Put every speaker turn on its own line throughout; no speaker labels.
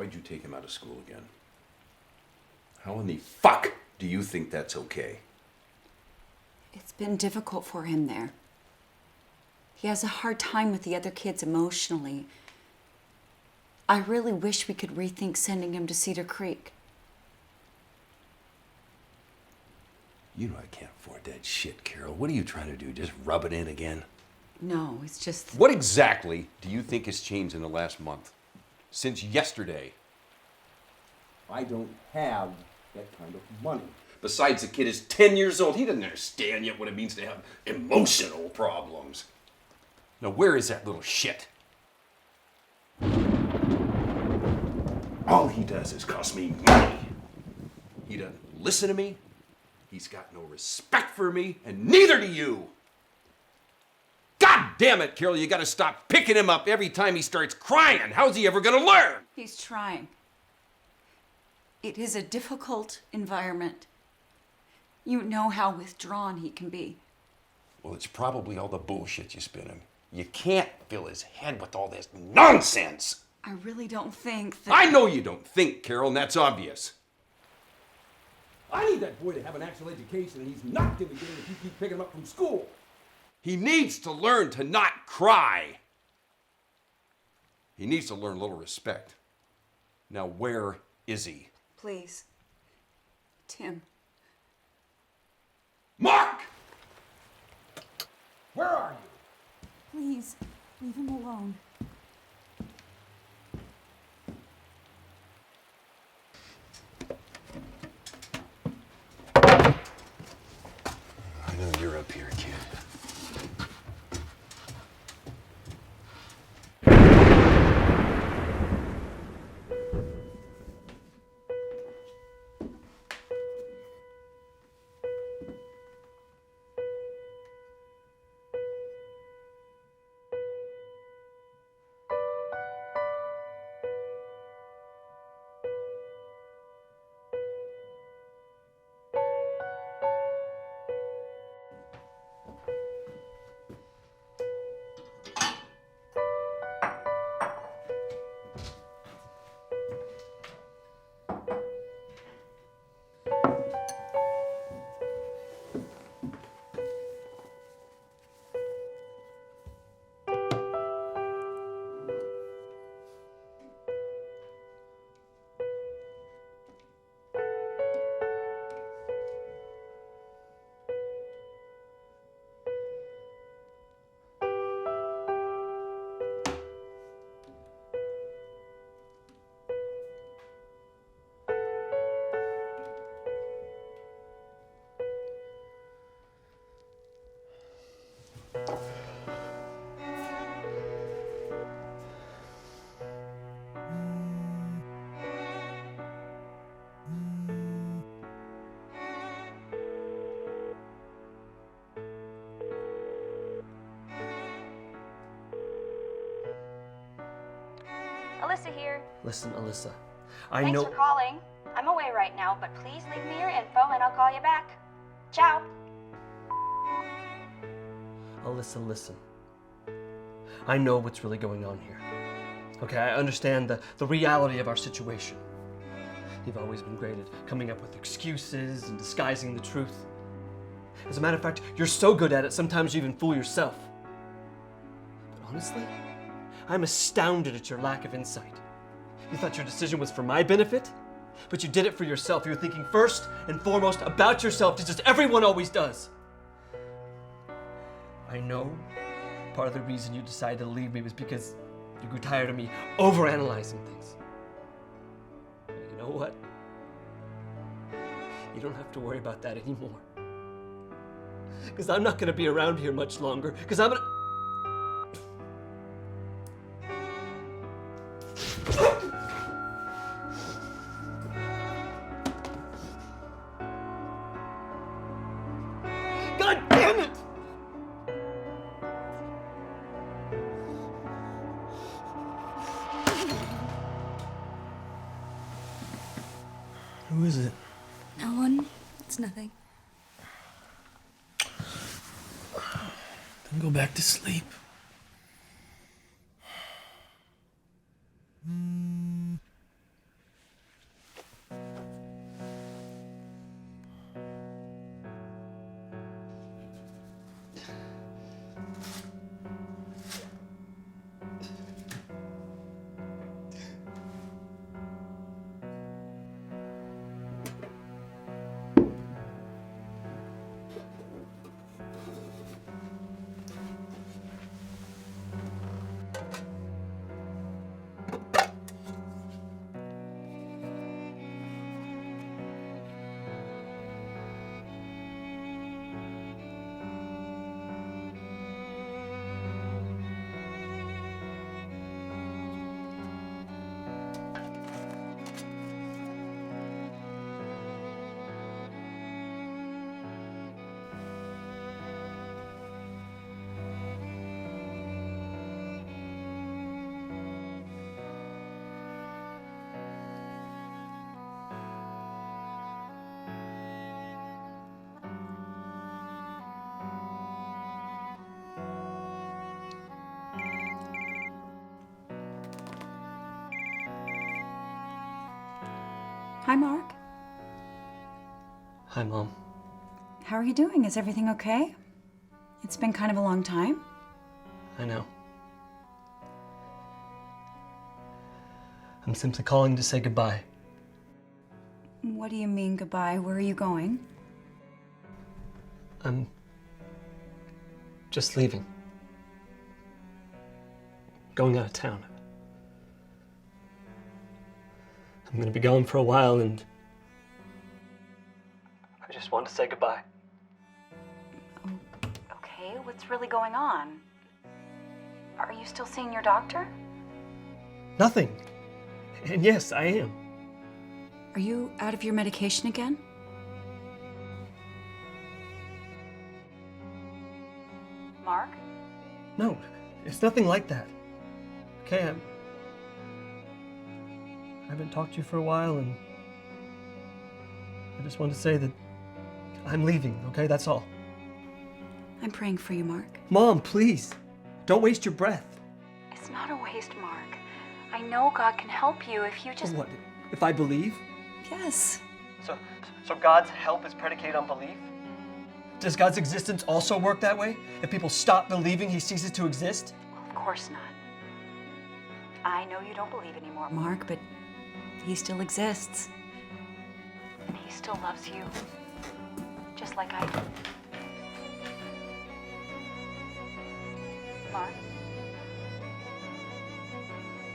Why'd you take him out of school again? How in the fuck do you think that's okay?
It's been difficult for him there. He has a hard time with the other kids emotionally. I really wish we could rethink sending him to Cedar Creek.
You know I can't afford that shit, Carol. What are you trying to do? Just rub it in again?
No, it's just...
What exactly do you think has changed in the last month? Since yesterday? I don't have that kind of money. Besides, the kid is 10 years old. He doesn't understand yet what it means to have emotional problems. Now, where is that little shit? All he does is cost me money. He doesn't listen to me. He's got no respect for me, and neither do you. God damn it, Carol, you gotta stop picking him up every time he starts crying. How's he ever gonna learn?
He's trying. It is a difficult environment. You know how withdrawn he can be.
Well, it's probably all the bullshit you spin him. You can't fill his head with all this nonsense.
I really don't think that...
I know you don't think, Carol, and that's obvious. I need that boy to have an actual education, and he's not gonna get it if you keep picking him up from school. He needs to learn to not cry. He needs to learn a little respect. Now, where is he?
Please. Tim.
Mark! Where are you?
Please, leave him alone.
I know you're up here, kid.
Alyssa here.
Listen, Alyssa,
Thanks for calling. I'm away right now, but please leave me your info and I'll call you back. Ciao.
Alyssa, listen. I know what's really going on here. Okay, I understand the reality of our situation. You've always been great at coming up with excuses and disguising the truth. As a matter of fact, you're so good at it, sometimes you even fool yourself. But honestly, I'm astounded at your lack of insight. You thought your decision was for my benefit, but you did it for yourself. You were thinking first and foremost about yourself, just as everyone always does. I know part of the reason you decided to leave me was because you grew tired of me overanalyzing things. But you know what? You don't have to worry about that anymore. Because I'm not going to be around here much longer, because I'm going to... God damn it!
Who is it?
No one. It's nothing.
Then go back to sleep.
Hi, Mark.
Hi, Mom.
How are you doing? Is everything okay? It's been kind of a long time.
I know. I'm simply calling to say goodbye.
What do you mean goodbye? Where are you going?
I'm just leaving. Going out of town. I'm gonna be gone for a while, and I just want to say goodbye.
Okay, what's really going on? Are you still seeing your doctor?
Nothing. And yes, I am.
Are you out of your medication again? Mark?
No, it's nothing like that. Okay, I haven't talked to you for a while, and I just want to say that I'm leaving, okay? That's all.
I'm praying for you, Mark.
Mom, please, don't waste your breath.
It's not a waste, Mark. I know God can help you if you just...
What, if I believe?
Yes.
So God's help is predicated on belief? Does God's existence also work that way? If people stop believing, he ceases to exist?
Well, of course not. I know you don't believe anymore, Mark, but he still exists. And he still loves you. Just like I do. Mark?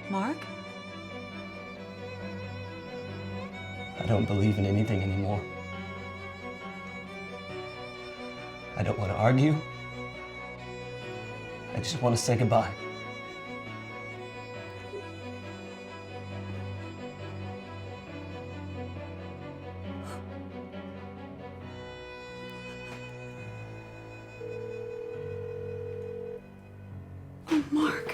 Mark?
I don't believe in anything anymore. I don't want to argue. I just want to say goodbye.
Oh, Mark.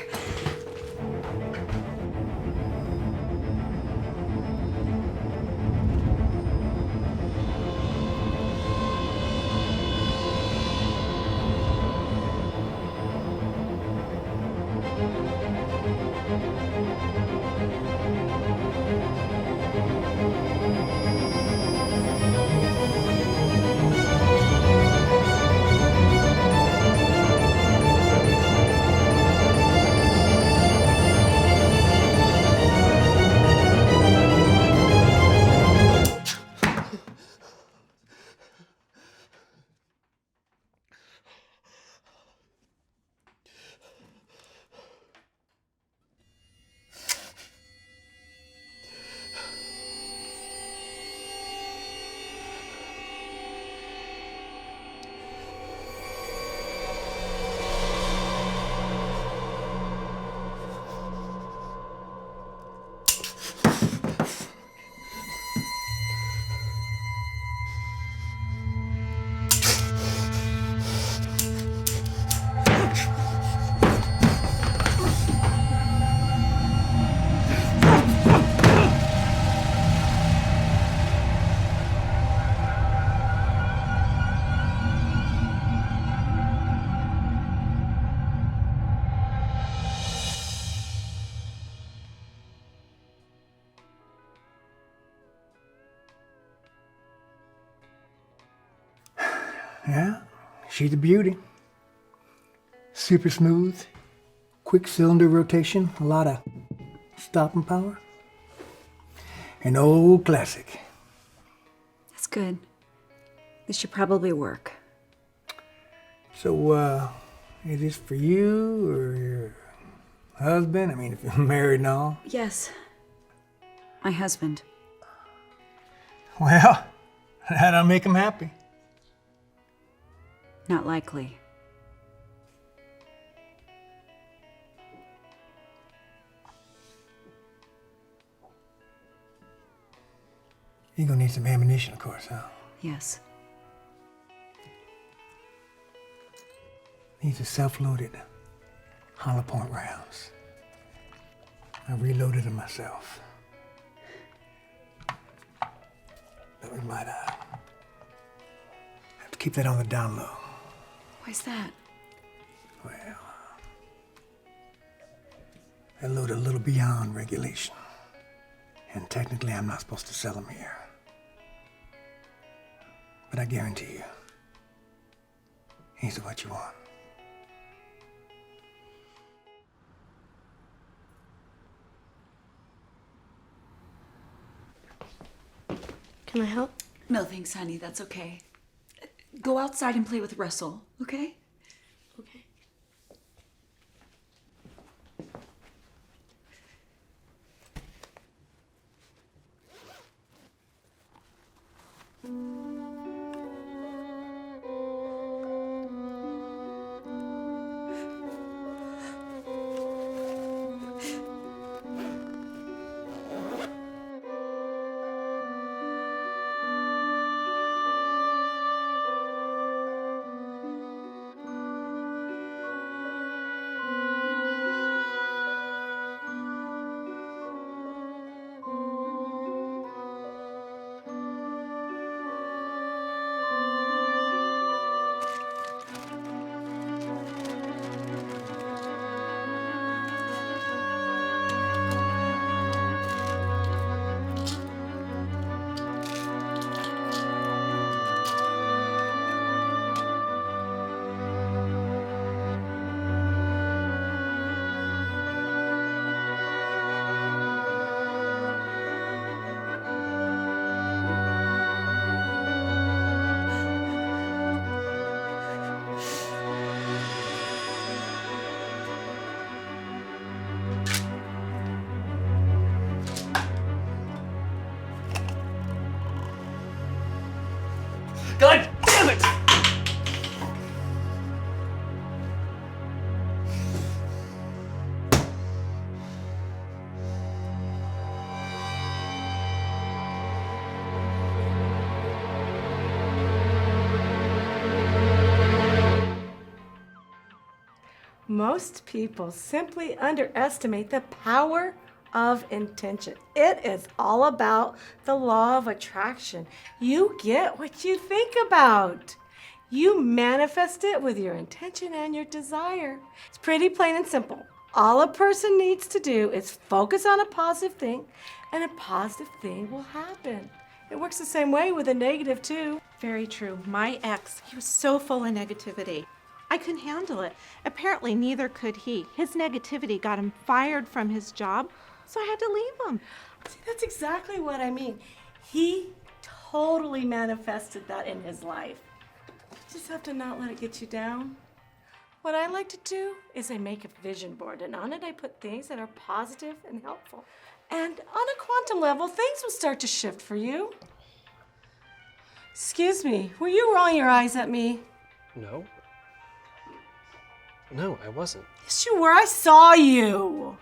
Yeah, she's a beauty. Super smooth, quick cylinder rotation, a lot of stopping power. An old classic.
That's good. This should probably work.
So, is this for you or your husband? I mean, if you're married and all.
Yes. My husband.
Well, that'll make him happy.
Not likely.
You're gonna need some ammunition, of course, huh?
Yes.
These are self-loaded hollow point rounds. I reloaded them myself. But we might have to keep that on the down low.
Why's that?
Well, that load a little beyond regulation. And technically, I'm not supposed to sell them here. But I guarantee you, these are what you want.
Can I help?
No thanks, honey. That's okay. Go outside and play with Russell, okay?
Okay.
God damn it!
Most people simply underestimate the power of intention. It is all about the law of attraction. You get what you think about. You manifest it with your intention and your desire. It's pretty plain and simple. All a person needs to do is focus on a positive thing, and a positive thing will happen. It works the same way with a negative, too.
Very true. My ex, he was so full of negativity. I couldn't handle it. Apparently, neither could he. His negativity got him fired from his job, so I had to leave him.
See, that's exactly what I mean. He totally manifested that in his life. You just have to not let it get you down. What I like to do is I make a vision board, and on it I put things that are positive and helpful. And on a quantum level, things will start to shift for you. Excuse me, were you rolling your eyes at me?
No. No, I wasn't.
Yes, you were. I saw you.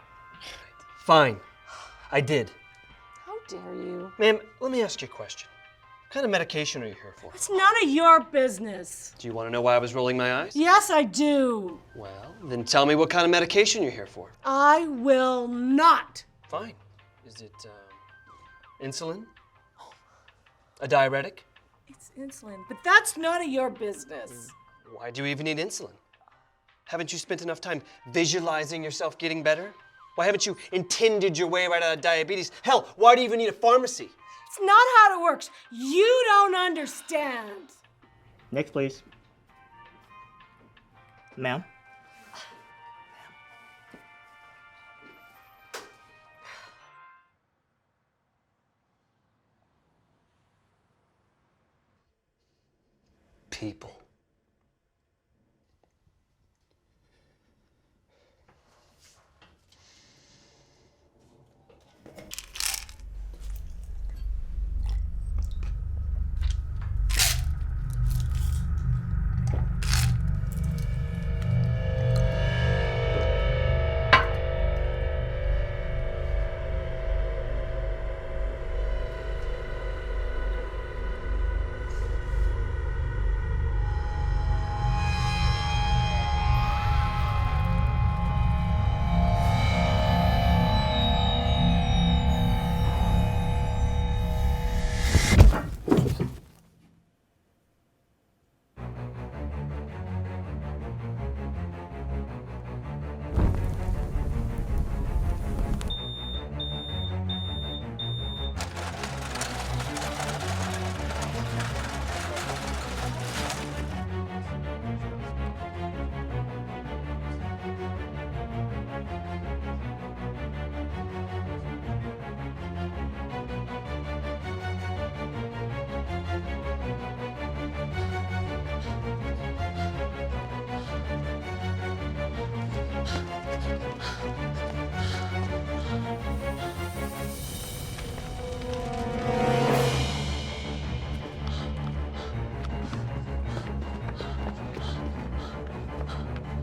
Fine. I did.
How dare you?
Ma'am, let me ask you a question. What kind of medication are you here for?
It's none of your business.
Do you want to know why I was rolling my eyes?
Yes, I do.
Well, then tell me what kind of medication you're here for.
I will not.
Fine. Is it insulin? A diuretic?
It's insulin, but that's none of your business.
Why do you even need insulin? Haven't you spent enough time visualizing yourself getting better? Why haven't you intended your way right out of diabetes? Hell, why do you even need a pharmacy?
It's not how it works. You don't understand.
Next, please. Ma'am.
People.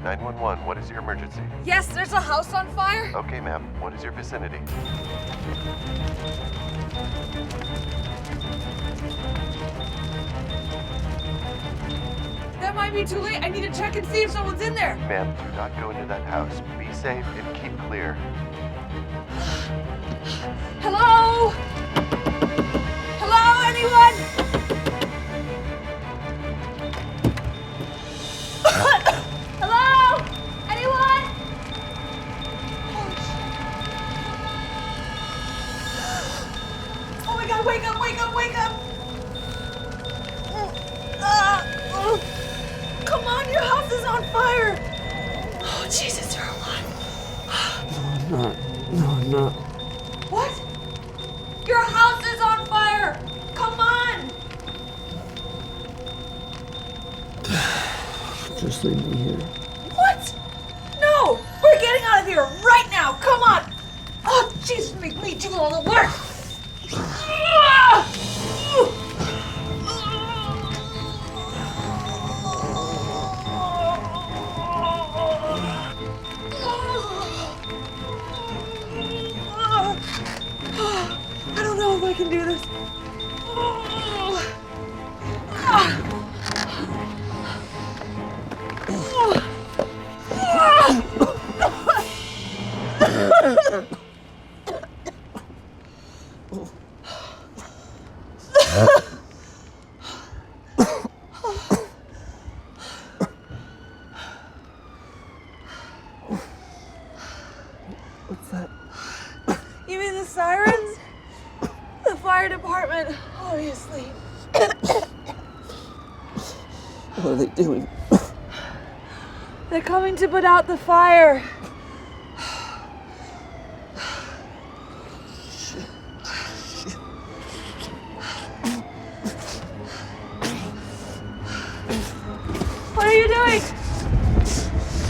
911, what is your emergency?
Yes, there's a house on fire.
Okay, ma'am. What is your vicinity?
That might be too late. I need to check and see if someone's in there.
Ma'am, do not go into that house. Be safe and keep clear.
Hello? Hello, anyone? Hello? Anyone? Oh my God, wake up, wake up, wake up! Come on, your house is on fire! Oh, Jesus, you're alive.
No, I'm not. No, I'm not.
What? Your house is on fire! Come on!
Just leave me here.
What? No! We're getting out of here right now! Come on! Oh, Jesus, make me do all the work! I don't know if I can do this.
What's that?
You mean the sirens? The fire department, obviously.
What are they doing?
They're coming to put out the fire. What are you doing?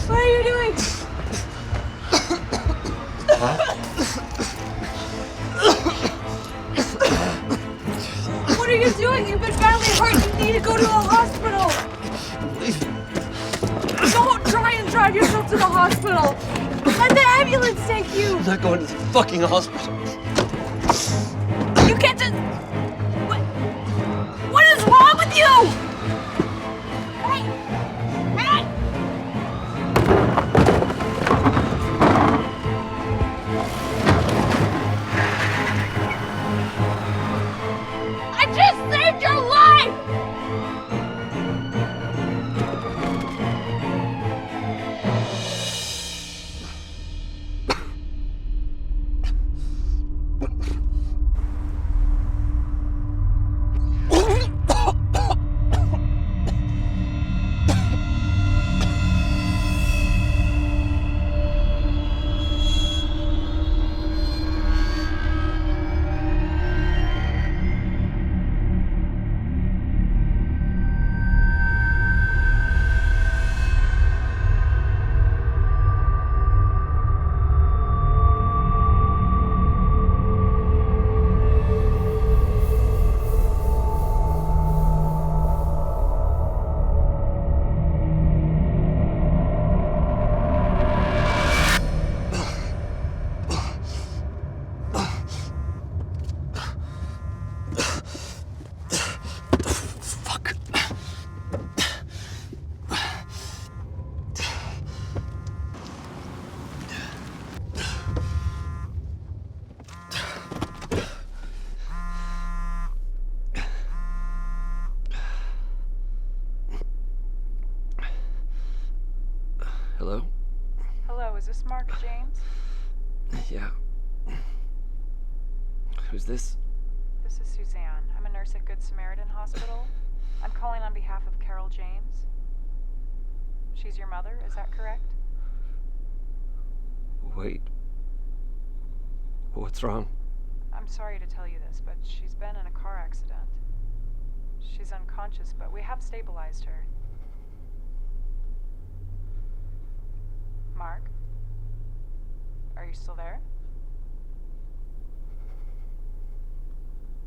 What are you doing? What are you doing? You've been badly hurt. You need to go to a hospital. Don't try and drive yourself to the hospital. Let the ambulance take you.
I'm not going to the fucking hospital.
You can't just... What is wrong with you? Hey! Hey! I just saved your life!
Hello?
Hello, is this Mark James?
Yeah. Who's this?
This is Suzanne. I'm a nurse at Good Samaritan Hospital. I'm calling on behalf of Carol James. She's your mother, is that correct?
Wait. What's wrong?
I'm sorry to tell you this, but she's been in a car accident. She's unconscious, but we have stabilized her. Mark? Are you still there?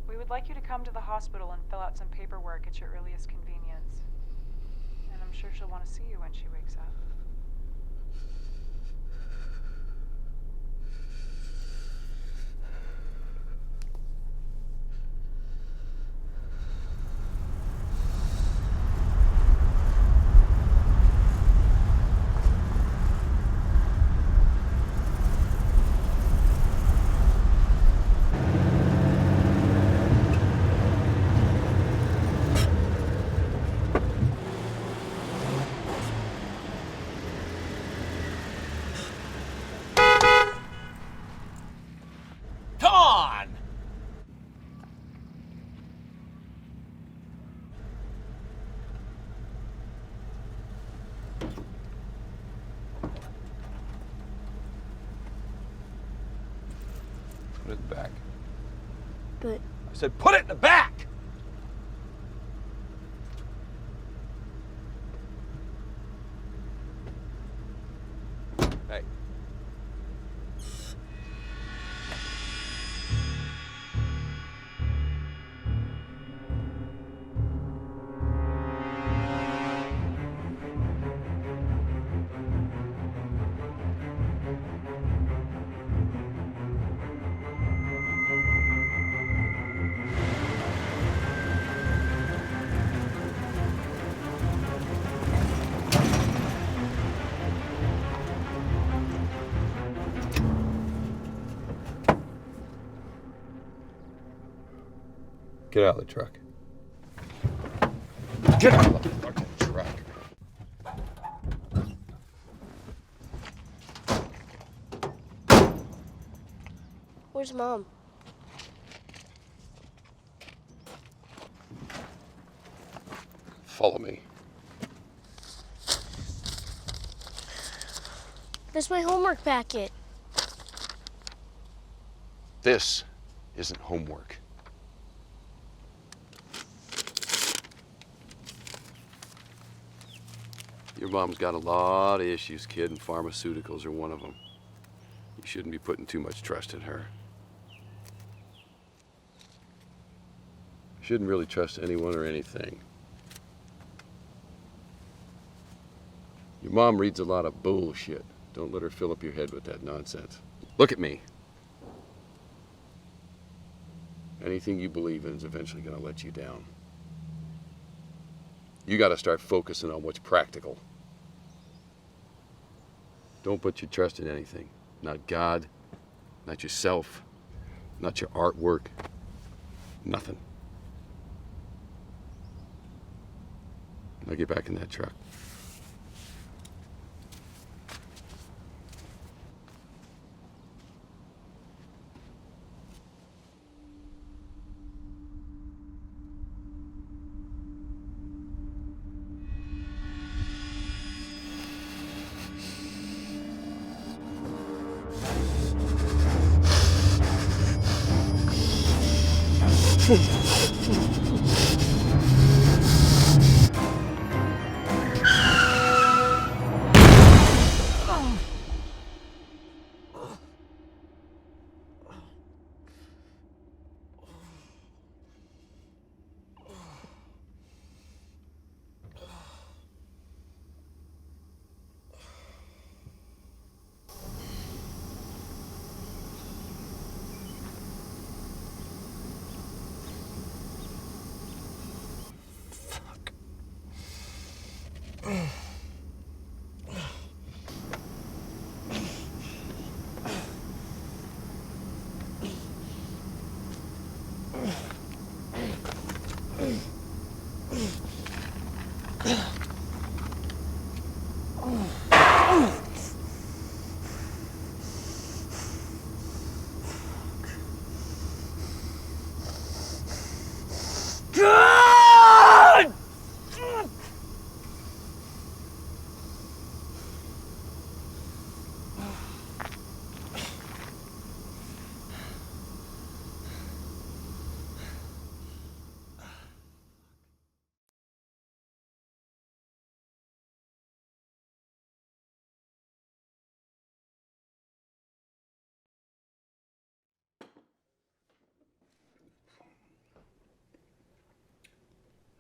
We would like you to come to the hospital and fill out some paperwork at your earliest convenience. And I'm sure she'll want to see you when she wakes up.
But
I said, put it in the back! Hey. Get out of the truck. Get out of the fucking truck.
where's Mom?
Follow me.
That's my homework packet.
This isn't homework. Your mom's got a lot of issues, kid, and pharmaceuticals are one of them. You shouldn't be putting too much trust in her. You shouldn't really trust anyone or anything. Your mom reads a lot of bullshit. Don't let her fill up your head with that nonsense. Look at me. Anything you believe in is eventually going to let you down. You got to start focusing on what's practical. Don't put your trust in anything. Not God, not yourself, not your artwork, nothing. Now get back in that truck.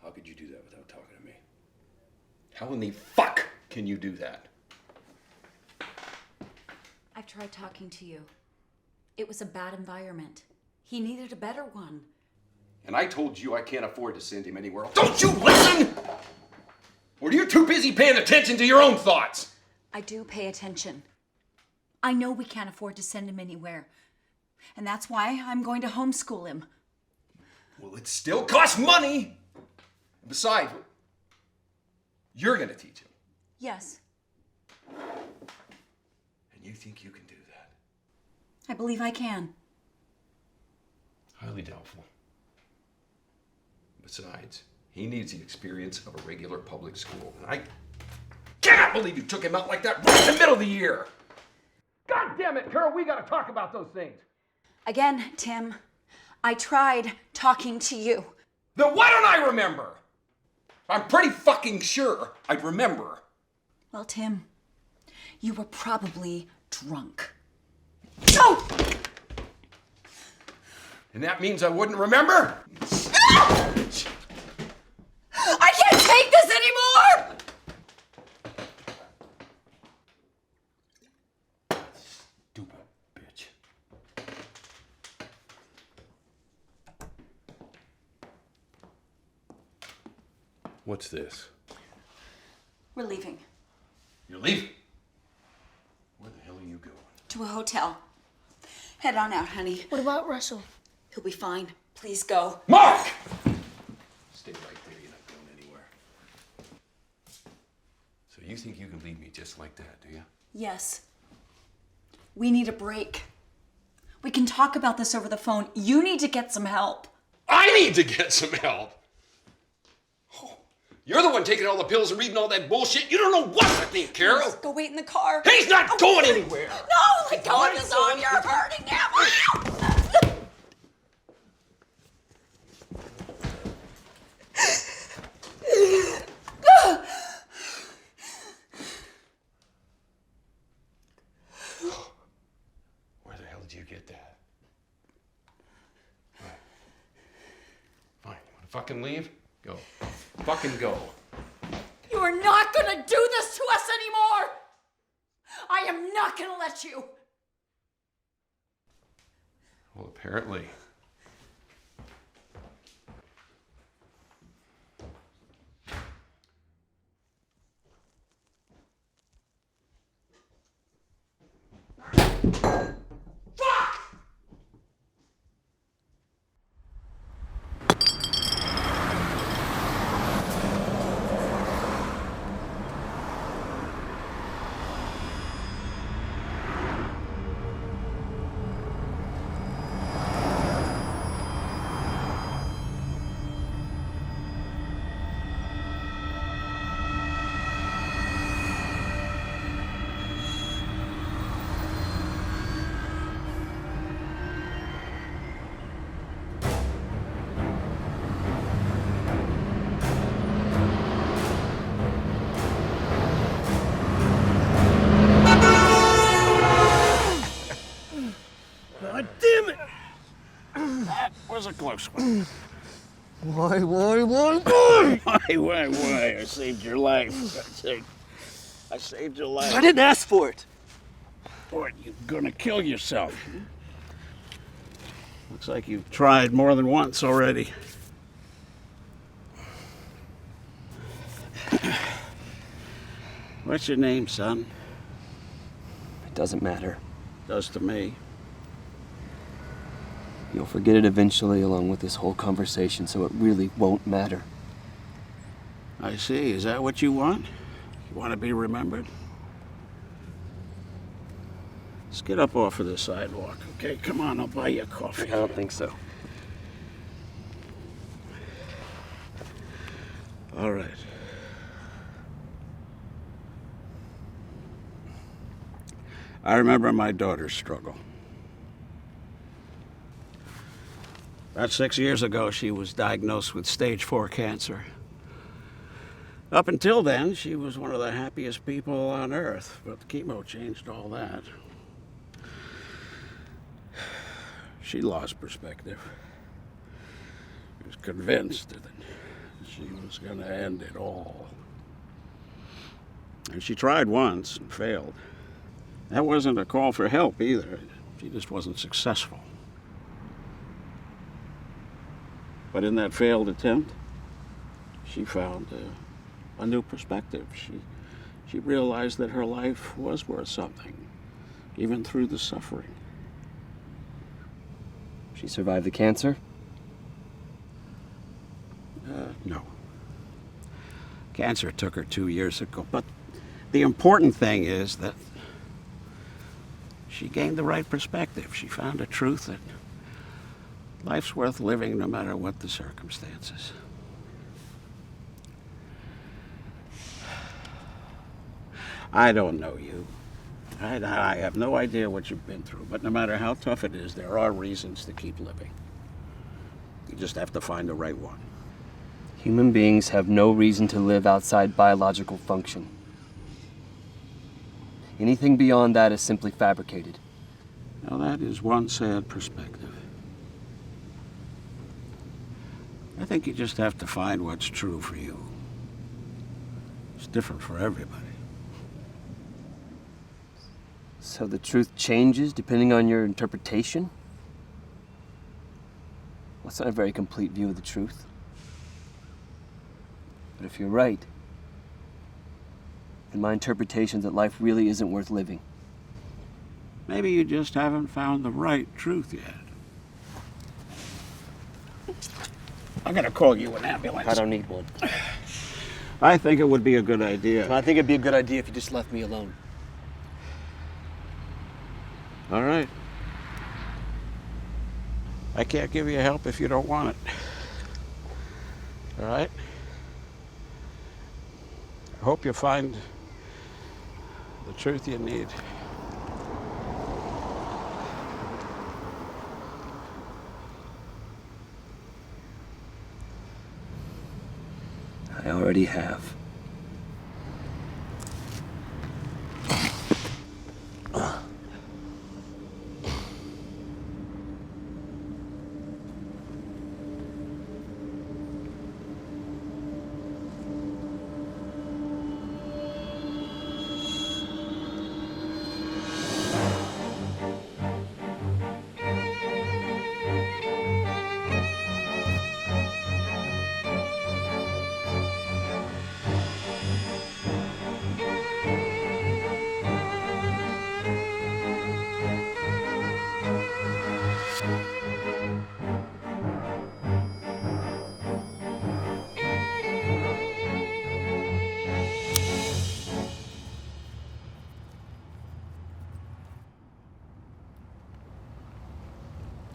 How could you do that without talking to me? How in the fuck can you do that?
I've tried talking to you. It was a bad environment. He needed a better one.
And I told you I can't afford to send him anywhere else. Don't you listen? Or are you too busy paying attention to your own thoughts?
I do pay attention. I know we can't afford to send him anywhere. And that's why I'm going to homeschool him.
Well, it still costs money. Besides, you're going to teach him.
Yes.
And you think you can do that?
I believe I can.
Highly doubtful. Besides, he needs the experience of a regular public school. And I cannot believe you took him out like that right in the middle of the year. God damn it, Carol, we got to talk about those things.
Again, Tim, I tried talking to you.
Then why don't I remember? I'm pretty fucking sure I'd remember.
Well, Tim, you were probably drunk. Oh!
And that means I wouldn't remember?
I can't take this anymore!
Stupid bitch. What's this?
We're leaving.
You're leaving? Where the hell are you going?
To a hotel. Head on out, honey.
What about Russell?
He'll be fine. Please go.
Mark! Stay right there, you're not going anywhere. So you think you can leave me just like that, do you?
Yes. We need a break. We can talk about this over the phone. You need to get some help.
I need to get some help! Oh, you're the one taking all the pills and reading all that bullshit. You don't know what to think, Carol.
Let's go wait in the car.
He's not going anywhere.
No, let go of his arm. You're hurting him.
Where the hell did you get that? Fine. Fine. You want to fucking leave? Go. Fucking go.
You are not going to do this to us anymore. I am not going to let you.
Well, apparently.
God damn it! That was a close one.
Why?
Why? I saved your life. I saved your life.
I didn't ask for it.
What, you gonna kill yourself? Looks like you've tried more than once already. What's your name, son?
It doesn't matter.
Does to me.
You'll forget it eventually along with this whole conversation, so it really won't matter.
I see. Is that what you want? You want to be remembered? Let's get up off of the sidewalk, okay? Come on, I'll buy you a coffee.
I don't think so.
All right. I remember my daughter's struggle. About 6 years ago, she was diagnosed with stage 4 cancer. Up until then, she was one of the happiest people on earth, but chemo changed all that. She lost perspective. She was convinced that she was going to end it all. And she tried once and failed. That wasn't a call for help either. She just wasn't successful. But in that failed attempt, she found a new perspective. She realized that her life was worth something, even through the suffering.
She survived the cancer?
No. Cancer took her 2 years ago. But the important thing is that she gained the right perspective. She found a truth that life's worth living no matter what the circumstances. I don't know you. I have no idea what you've been through, but no matter how tough it is, there are reasons to keep living. just have to find the right one.
Human beings have no reason to live outside biological function. Anything beyond that is simply fabricated.
Now that is one sad perspective. I think you just have to find what's true for you. It's different for everybody.
So the truth changes depending on your interpretation? Well, that's not a very complete view of the truth. But if you're right, then my interpretation is that life really isn't worth living.
Maybe you just haven't found the right truth yet. I'm gonna call you an ambulance.
I don't need one.
I think it would be a good idea.
I think it'd be a good idea if you just left me alone.
All right. I can't give you help if you don't want it. All right? I hope you find the truth you need.
I already have.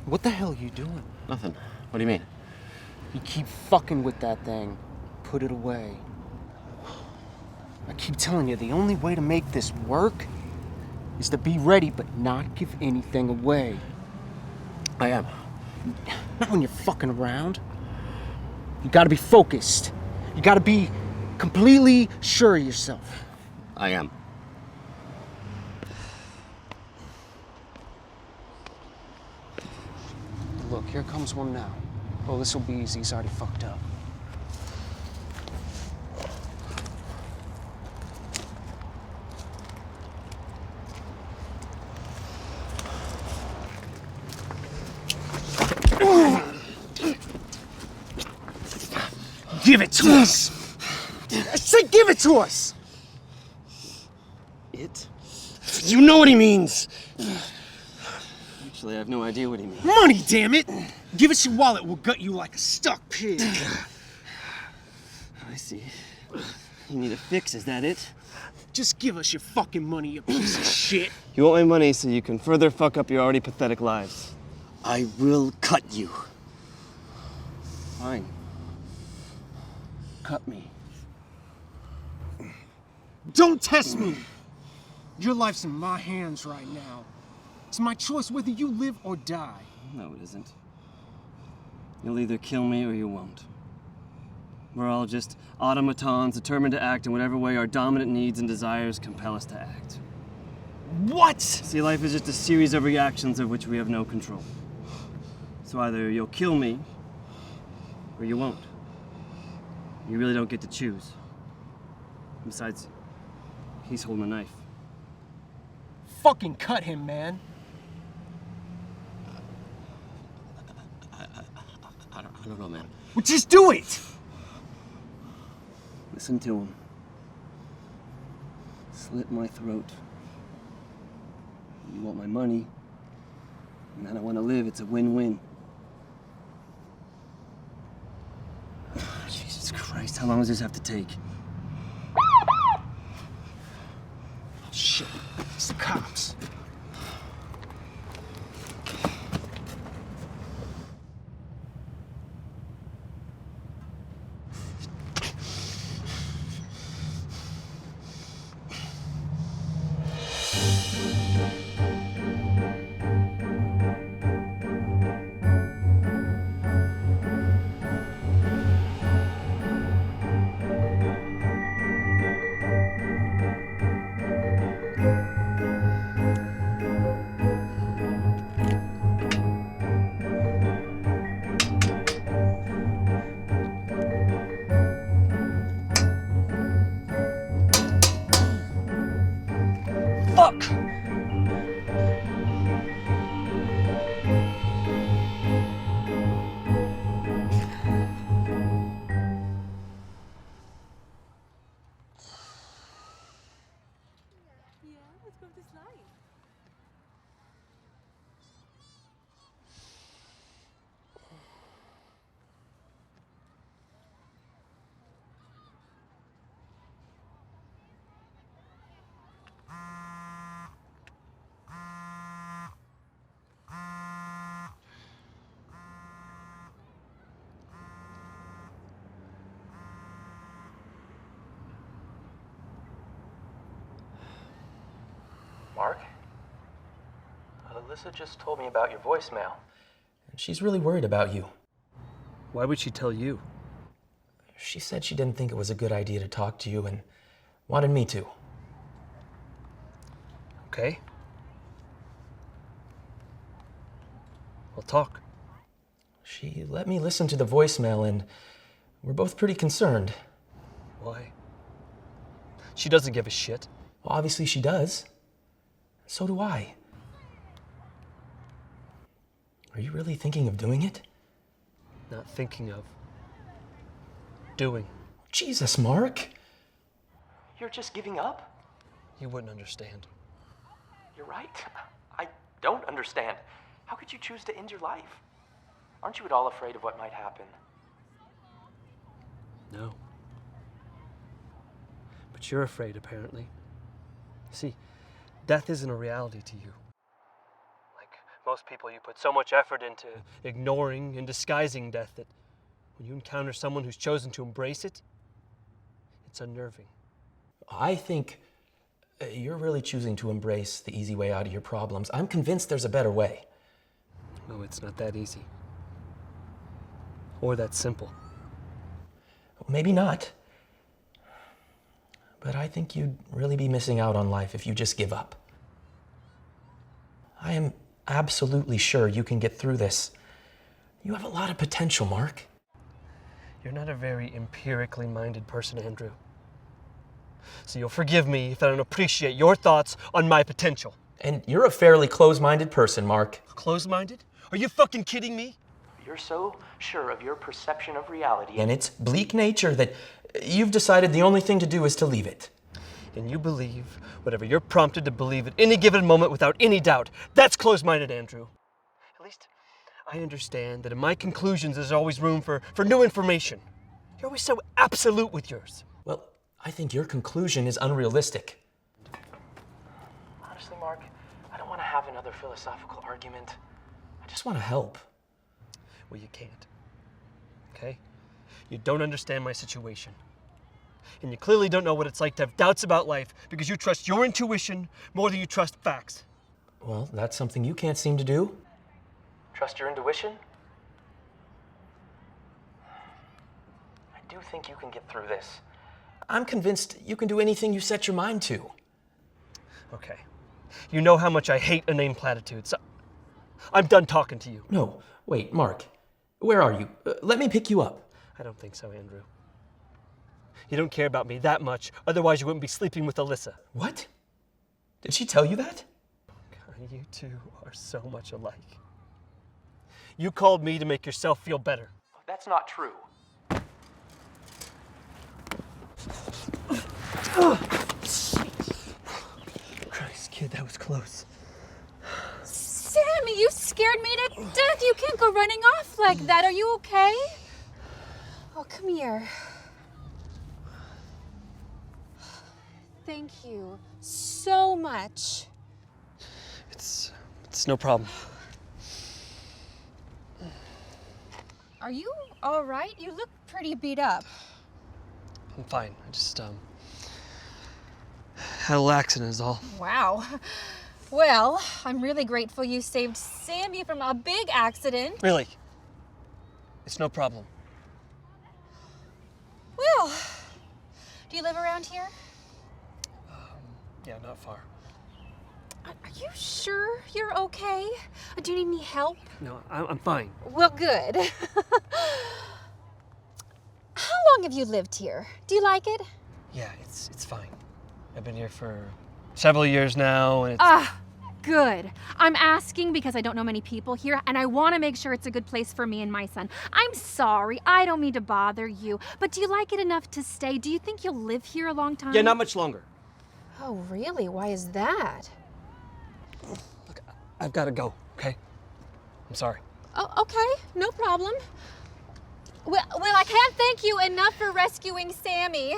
What the hell are you doing?
Nothing. What do you mean?
You keep fucking with that thing. Put it away. I keep telling you, the only way to make this work is to be ready but not give anything away.
I am.
Not when you're fucking around. You gotta be focused. You gotta be completely sure of yourself.
I am.
Look, here comes one now. Oh, this will be easy. He's already fucked up.
Give it to us! I said give it to us!
It?
You know what he means!
Actually, I have no idea what he means.
Money, damn it! Give us your wallet, we'll gut you like a stuck pig.
I see. You need a fix, is that it?
Just give us your fucking money, you piece of shit.
You want my money so you can further fuck up your already pathetic lives.
I will cut you.
Fine. Cut me.
Don't test me! Your life's in my hands right now. It's my choice whether you live or die.
No, it isn't. You'll either kill me or you won't. We're all just automatons determined to act in whatever way our dominant needs and desires compel us to act.
What?
See, life is just a series of reactions of which we have no control. So either you'll kill me or you won't. You really don't get to choose. Besides, he's holding a knife.
Fucking cut him, man.
I don't know, man.
Well, just do it!
Listen to him. Slit my throat. You want my money, and I don't want to live. It's a win-win. Jesus Christ, how long does this have to take?
Shit, it's the cops.
Alyssa just told me about your voicemail.
She's really worried about you.
Why would she tell you?
She said she didn't think it was a good idea to talk to you and wanted me to.
Okay. We'll talk.
She let me listen to the voicemail and we're both pretty concerned.
Why? She doesn't give a shit.
Well, obviously she does. So do I. Are you really thinking of doing it?
Not thinking of. Doing.
Jesus, Mark.
You're just giving up?
You wouldn't understand.
You're right. I don't understand. How could you choose to end your life? Aren't you at all afraid of what might happen?
No. But you're afraid, apparently. See, death isn't a reality to you. Like most people, you put so much effort into ignoring and disguising death that when you encounter someone who's chosen to embrace it, it's unnerving.
I think you're really choosing to embrace the easy way out of your problems. I'm convinced there's a better way.
No, it's not that easy. Or that simple.
Maybe not. But I think you'd really be missing out on life if you just give up. I am absolutely sure you can get through this. You have a lot of potential, Mark.
You're not a very empirically minded person, Andrew. So you'll forgive me if I don't appreciate your thoughts on my potential.
And you're a fairly close-minded person, Mark.
Close-minded? Are you fucking kidding me?
You're so sure of your perception of reality.
And its bleak nature that you've decided the only thing to do is to leave it.
And you believe whatever you're prompted to believe at any given moment without any doubt. That's close-minded, Andrew. At least I understand that in my conclusions there's always room for new information. You're always so absolute with yours.
Well, I think your conclusion is unrealistic.
Honestly, Mark, I don't want to have another philosophical argument.
I just want to help.
Well, you can't. Okay? You don't understand my situation. And you clearly don't know what it's like to have doubts about life because you trust your intuition more than you trust facts.
Well, that's something you can't seem to do.
Trust your intuition? I do think you can get through this.
I'm convinced you can do anything you set your mind to.
Okay. You know how much I hate inane platitudes. So I'm done talking to you.
No, wait, Mark. Where are you? Let me pick you up.
I don't think so, Andrew. You don't care about me that much, otherwise you wouldn't be sleeping with Alyssa.
What? Did she tell you that?
God, you two are so much alike. You called me to make yourself feel better.
That's not true.
Christ, kid, that was close.
Sammy, you scared me to death. You can't go running off like that. Are you okay? Oh, come here. Thank you so much.
It's no problem.
Are you all right? You look pretty beat up.
I'm fine. I just, had a little accident is all.
Wow. Well, I'm really grateful you saved Sammy from a big accident.
Really? It's no problem.
Well, do you live around here?
Yeah, not far.
Are you sure you're okay? Do you need any help?
No, I'm fine.
Well, good. How long have you lived here? Do you like it?
Yeah, it's fine. I've been here for several years now, and it's...
Ah, good. I'm asking because I don't know many people here, and I want to make sure it's a good place for me and my son. I'm sorry. I don't mean to bother you, but do you like it enough to stay? Do you think you'll live here a long time?
Yeah, not much longer.
Oh, really? Why is that?
Look, I've got to go, okay? I'm sorry.
Oh, okay. No problem. Well, I can't thank you enough for rescuing Sammy.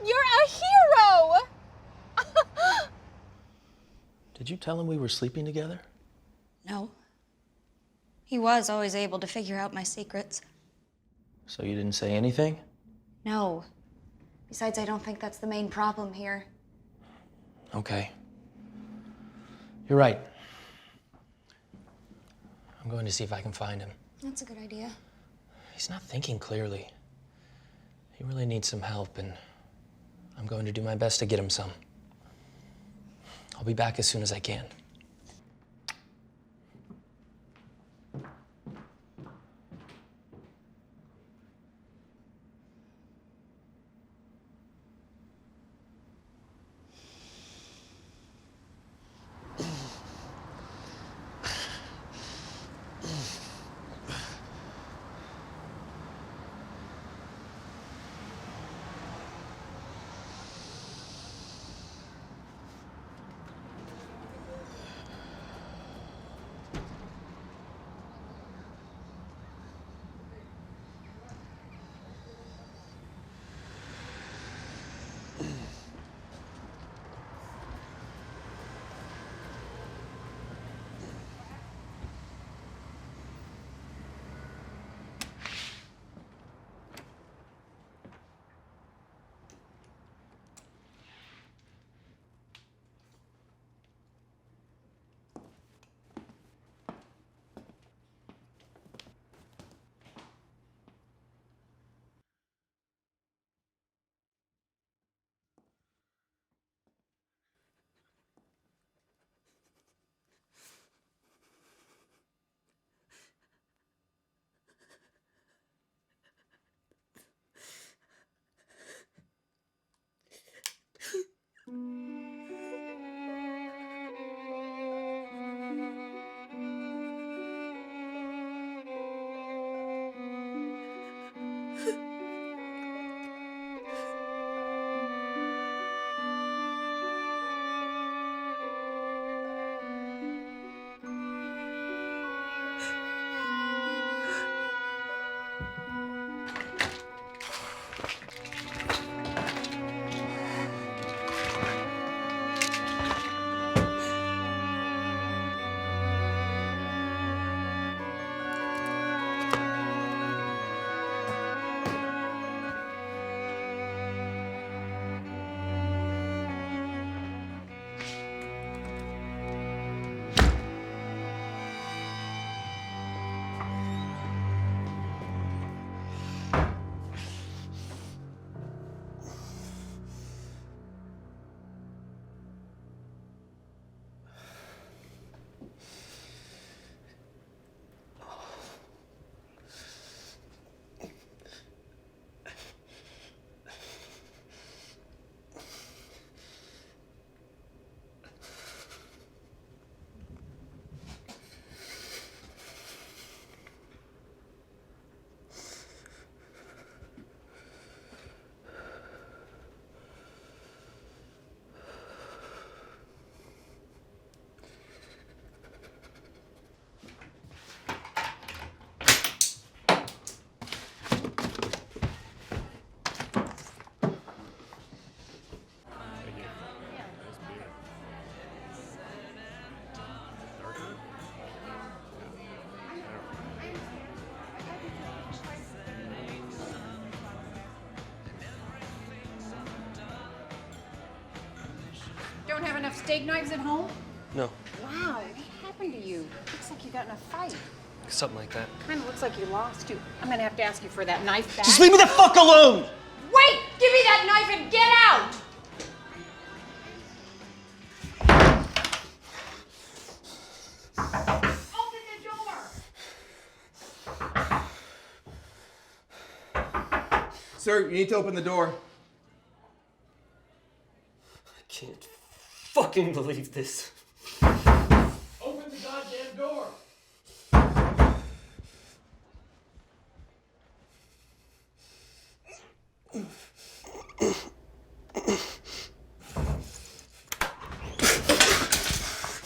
You're a hero!
Did you tell him we were sleeping together?
No. He was always able to figure out my secrets.
So you didn't say anything?
No. Besides, I don't think that's the main problem here.
Okay. You're right. I'm going to see if I can find him.
That's a good idea.
He's not thinking clearly. He really needs some help, and I'm going to do my best to get him some. I'll be back as soon as I can.
Don't have enough steak knives at home?
No,
Wow, what happened to you? Looks like you got in a fight.
something like that.
Kind of looks like you lost too. I'm gonna have to ask you for that knife back.
Just leave me the fuck alone!
Wait! Give me that knife and get out! Open the door!
Sir, you need to open the door.
I can't fucking believe this.
Open the goddamn door!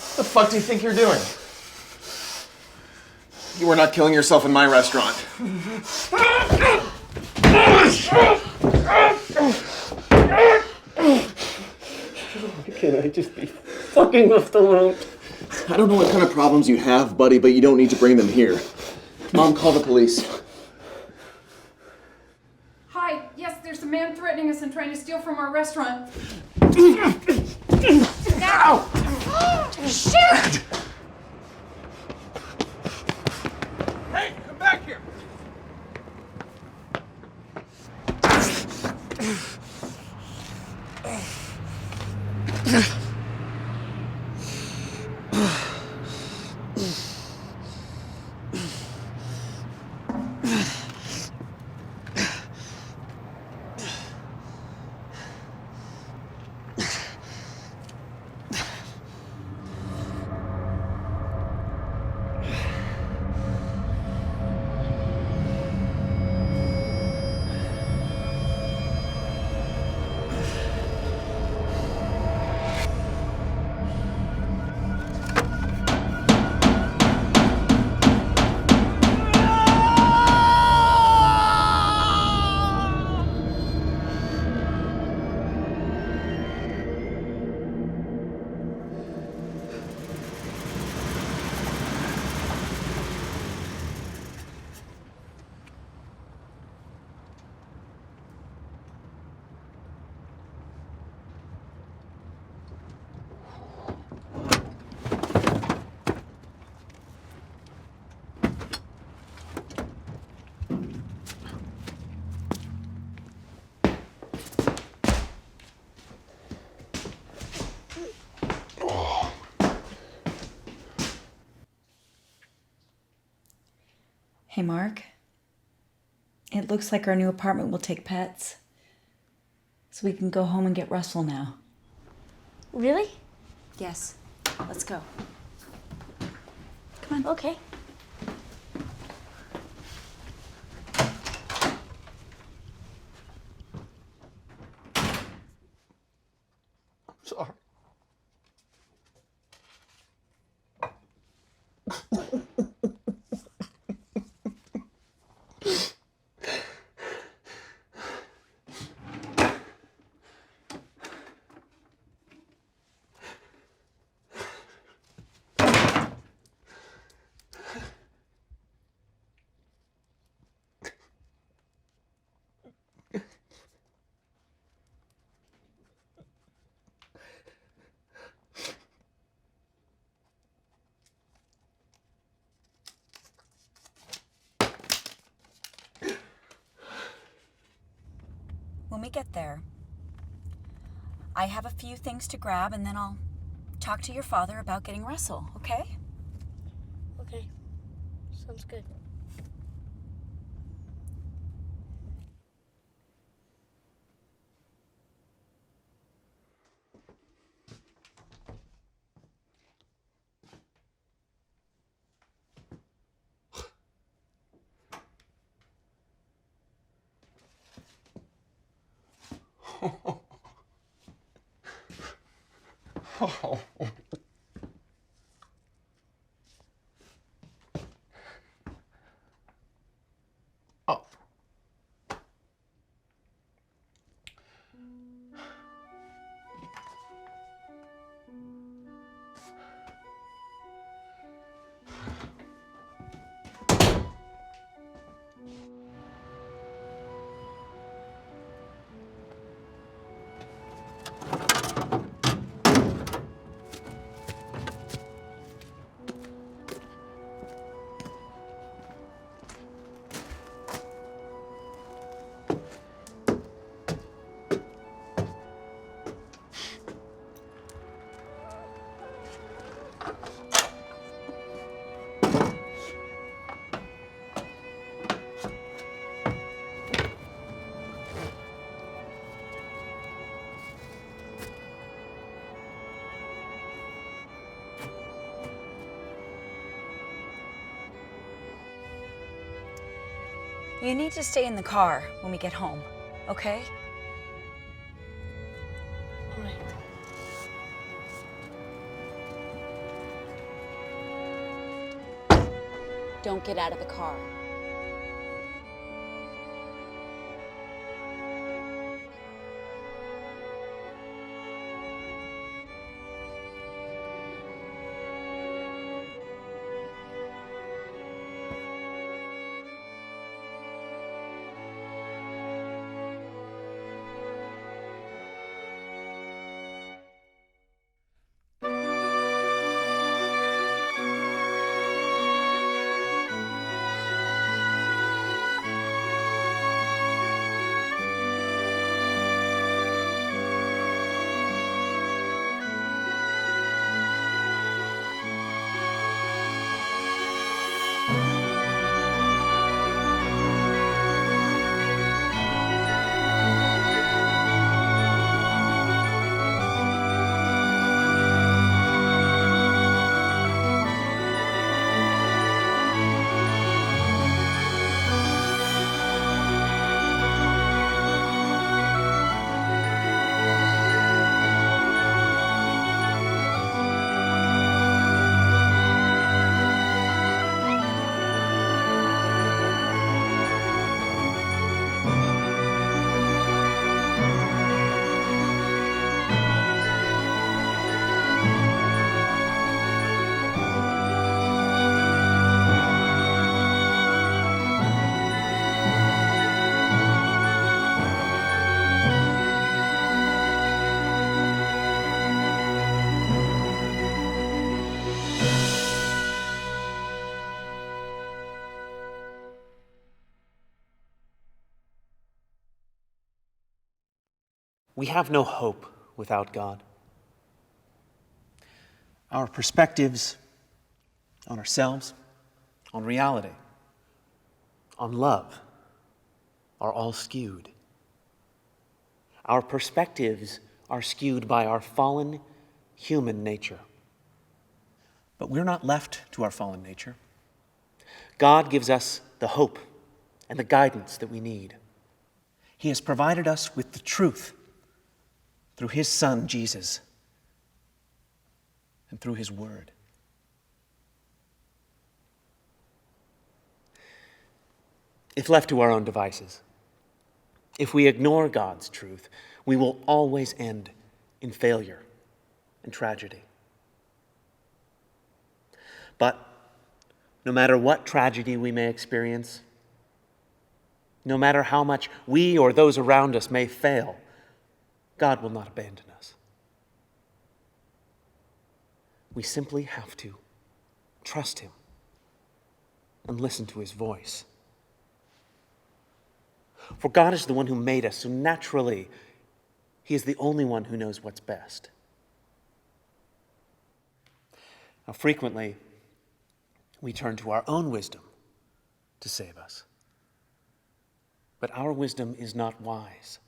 What the fuck do you think you're doing? You are not killing yourself in my restaurant.
Can I just be fucking left alone?
I don't know what kind of problems you have, buddy, but you don't need to bring them here. Mom, call the police.
Hi, yes, there's a man threatening us and trying to steal from our restaurant.
Ow! Shit!
Hey, come back here!
Hey, Mark. It looks like our new apartment will take pets. So we can go home and get Russell now.
Really?
Yes. Let's go. Come on.
Okay.
Sorry.
When we get there, I have a few things to grab and then I'll talk to your father about getting Russell, okay?
Okay. Sounds good.
Oh. Oh.
You need to stay in the car when we get home, okay?
All right.
Don't get out of the car.
We have no hope without God. Our perspectives on ourselves, on reality, on love are all skewed. Our perspectives are skewed by our fallen human nature. But we're not left to our fallen nature. God gives us the hope and the guidance that we need. He has provided us with the truth through His Son, Jesus, and through His Word. If left to our own devices, if we ignore God's truth, we will always end in failure and tragedy. But no matter what tragedy we may experience, no matter how much we or those around us may fail, God will not abandon us. We simply have to trust Him and listen to His voice. For God is the one who made us, so naturally, He is the only one who knows what's best. Now, frequently, we turn to our own wisdom to save us. But our wisdom is not wise.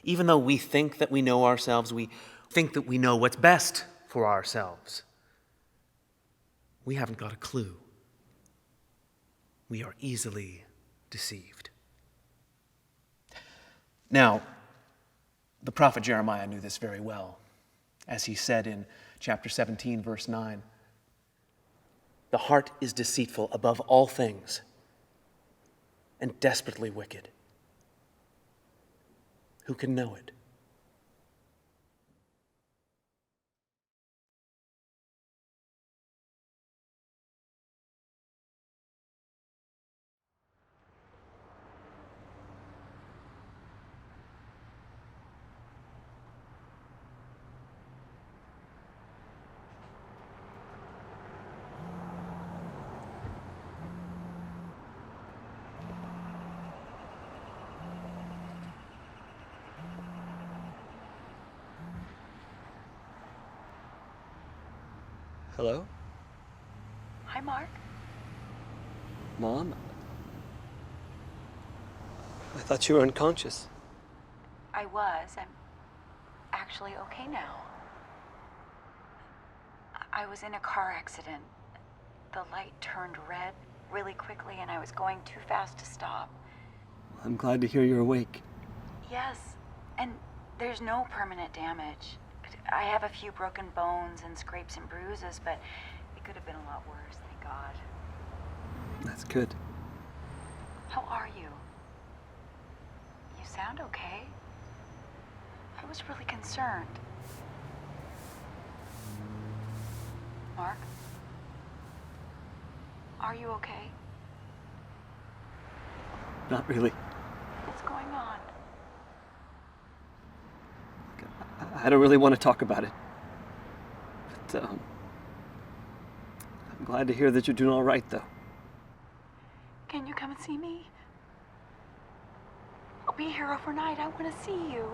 Even though we think that we know ourselves, we think that we know what's best for ourselves, we haven't got a clue. We are easily deceived. Now, the prophet Jeremiah knew this very well, as he said in chapter 17, verse 9, "The heart is deceitful above all things and desperately wicked. Who can know it?"
Hello?
Hi, Mark.
Mom? I thought you were unconscious.
I was. I'm actually okay now. I was in a car accident. The light turned red really quickly and I was going too fast to stop.
I'm glad to hear you're awake.
Yes, and there's no permanent damage. I have a few broken bones and scrapes and bruises, but it could have been a lot worse, thank God.
That's good.
How are you? You sound okay. I was really concerned. Mark? Are you okay?
Not really.
What's going on?
I don't really want to talk about it. But, I'm glad to hear that you're doing all right, though.
Can you come and see me? I'll be here overnight. I want to see you.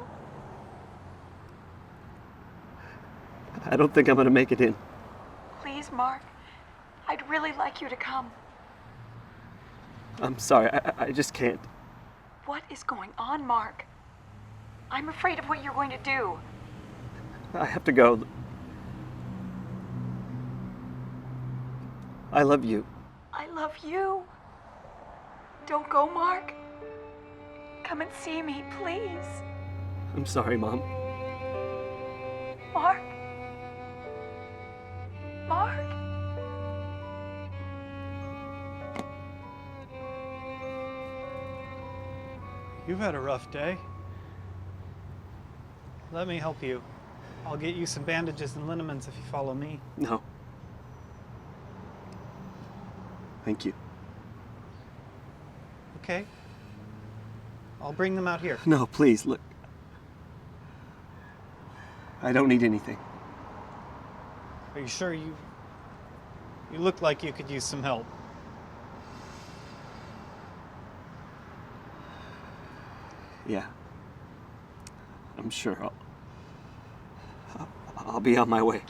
I don't think I'm going to make it in.
Please, Mark. I'd really like you to come.
I'm sorry, I just can't.
What is going on, Mark? I'm afraid of what you're going to do.
I have to go. I love you.
I love you. Don't go, Mark. Come and see me, please.
I'm sorry, Mom.
Mark. Mark.
You've had a rough day. Let me help you. I'll get you some bandages and liniments if you follow me.
No. Thank you.
Okay. I'll bring them out here.
No, please, look. I don't need anything.
Are you sure you look like you could use some help?
Yeah. I'm sure I'll be on my way.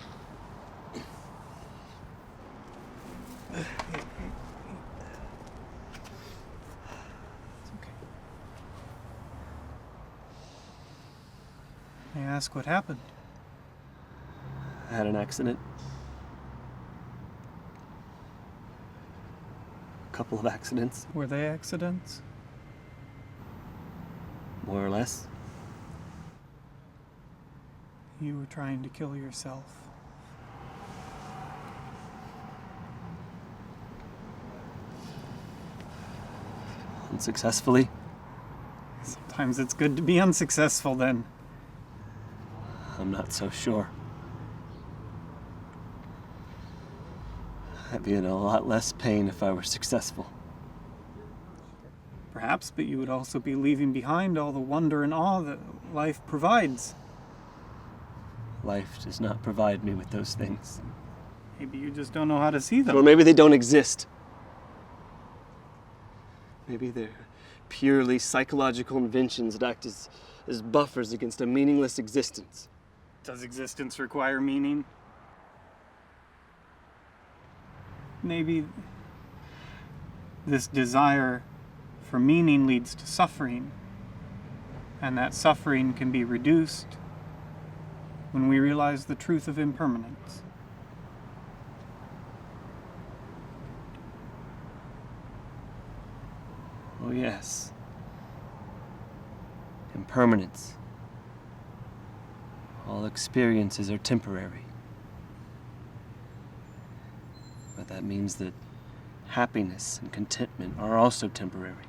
May I ask what happened?
I had an accident. A couple of accidents.
Were they accidents?
More or less.
You were trying to kill yourself.
Unsuccessfully.
Sometimes it's good to be unsuccessful then.
I'm not so sure. I'd be in a lot less pain if I were successful.
Perhaps, but you would also be leaving behind all the wonder and awe that life provides.
Life does not provide me with those things.
Maybe you just don't know how to see them.
Or maybe they don't exist. Maybe they're purely psychological inventions that act as buffers against a meaningless existence.
Does existence require meaning? Maybe this desire for meaning leads to suffering, and that suffering can be reduced when we realize the truth of impermanence.
Oh yes. Impermanence. All experiences are temporary. But that means that happiness and contentment are also temporary,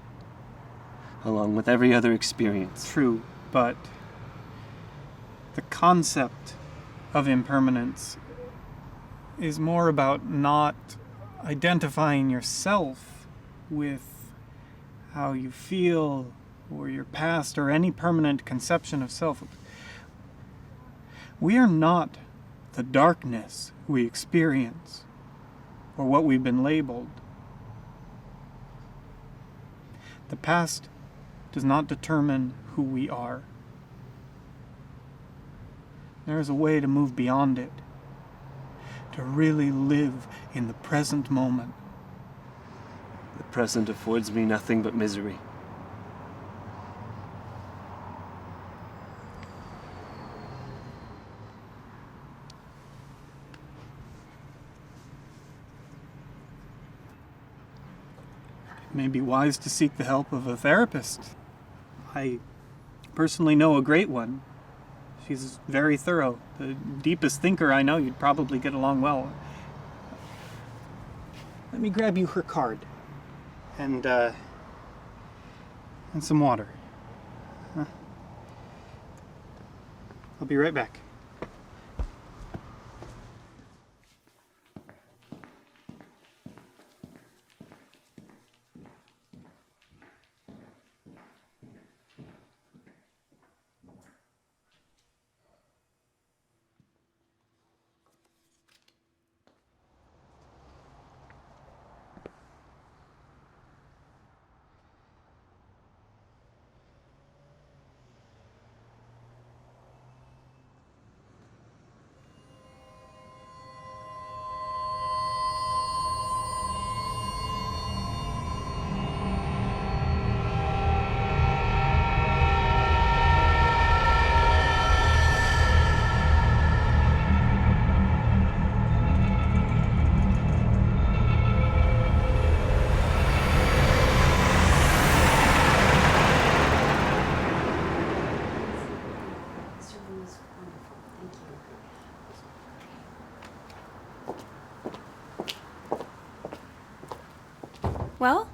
along with every other experience.
True, but the concept of impermanence is more about not identifying yourself with how you feel or your past or any permanent conception of self. We are not the darkness we experience or what we've been labeled. The past does not determine who we are. There is a way to move beyond it, to really live in the present moment.
The present affords me nothing but misery.
It may be wise to seek the help of a therapist. I personally know a great one. She's very thorough. The deepest thinker I know. You'd probably get along well. Let me grab you her card. And some water. I'll be right back.
Well,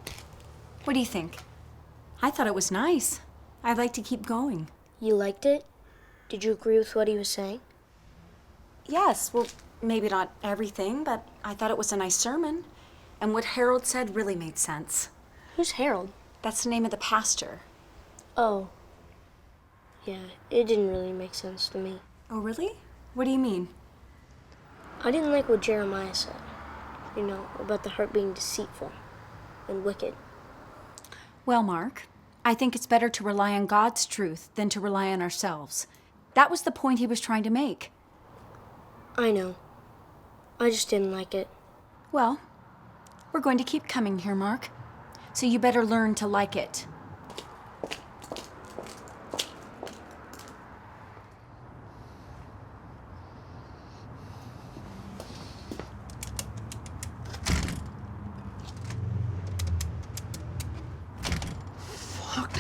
what do you think? I thought it was nice. I'd like to keep going.
You liked it? Did you agree with what he was saying?
Yes, well, maybe not everything, but I thought it was a nice sermon. And what Harold said really made sense.
Who's Harold?
That's the name of the pastor.
Oh. Yeah, it didn't really make sense to me.
Oh, really? What do you mean?
I didn't like what Jeremiah said. You know, about the heart being deceitful and wicked.
Well, Mark, I think it's better to rely on God's truth than to rely on ourselves. That was the point he was trying to make.
I know. I just didn't like it.
Well, we're going to keep coming here, Mark. So you better learn to like it.
Fuck.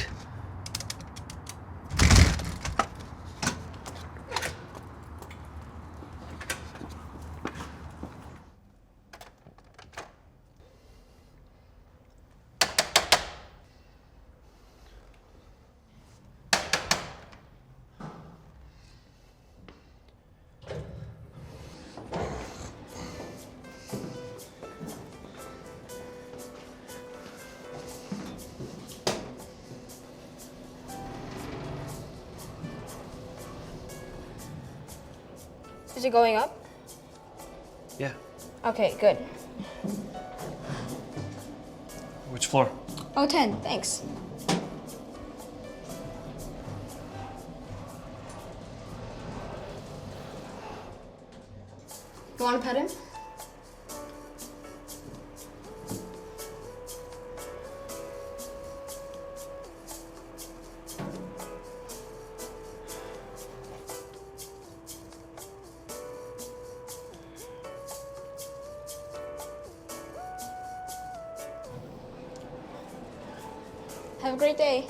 Is it going up?
Yeah.
Okay, good.
Which floor?
Oh, 10, thanks. You want to pet him? Have a great day.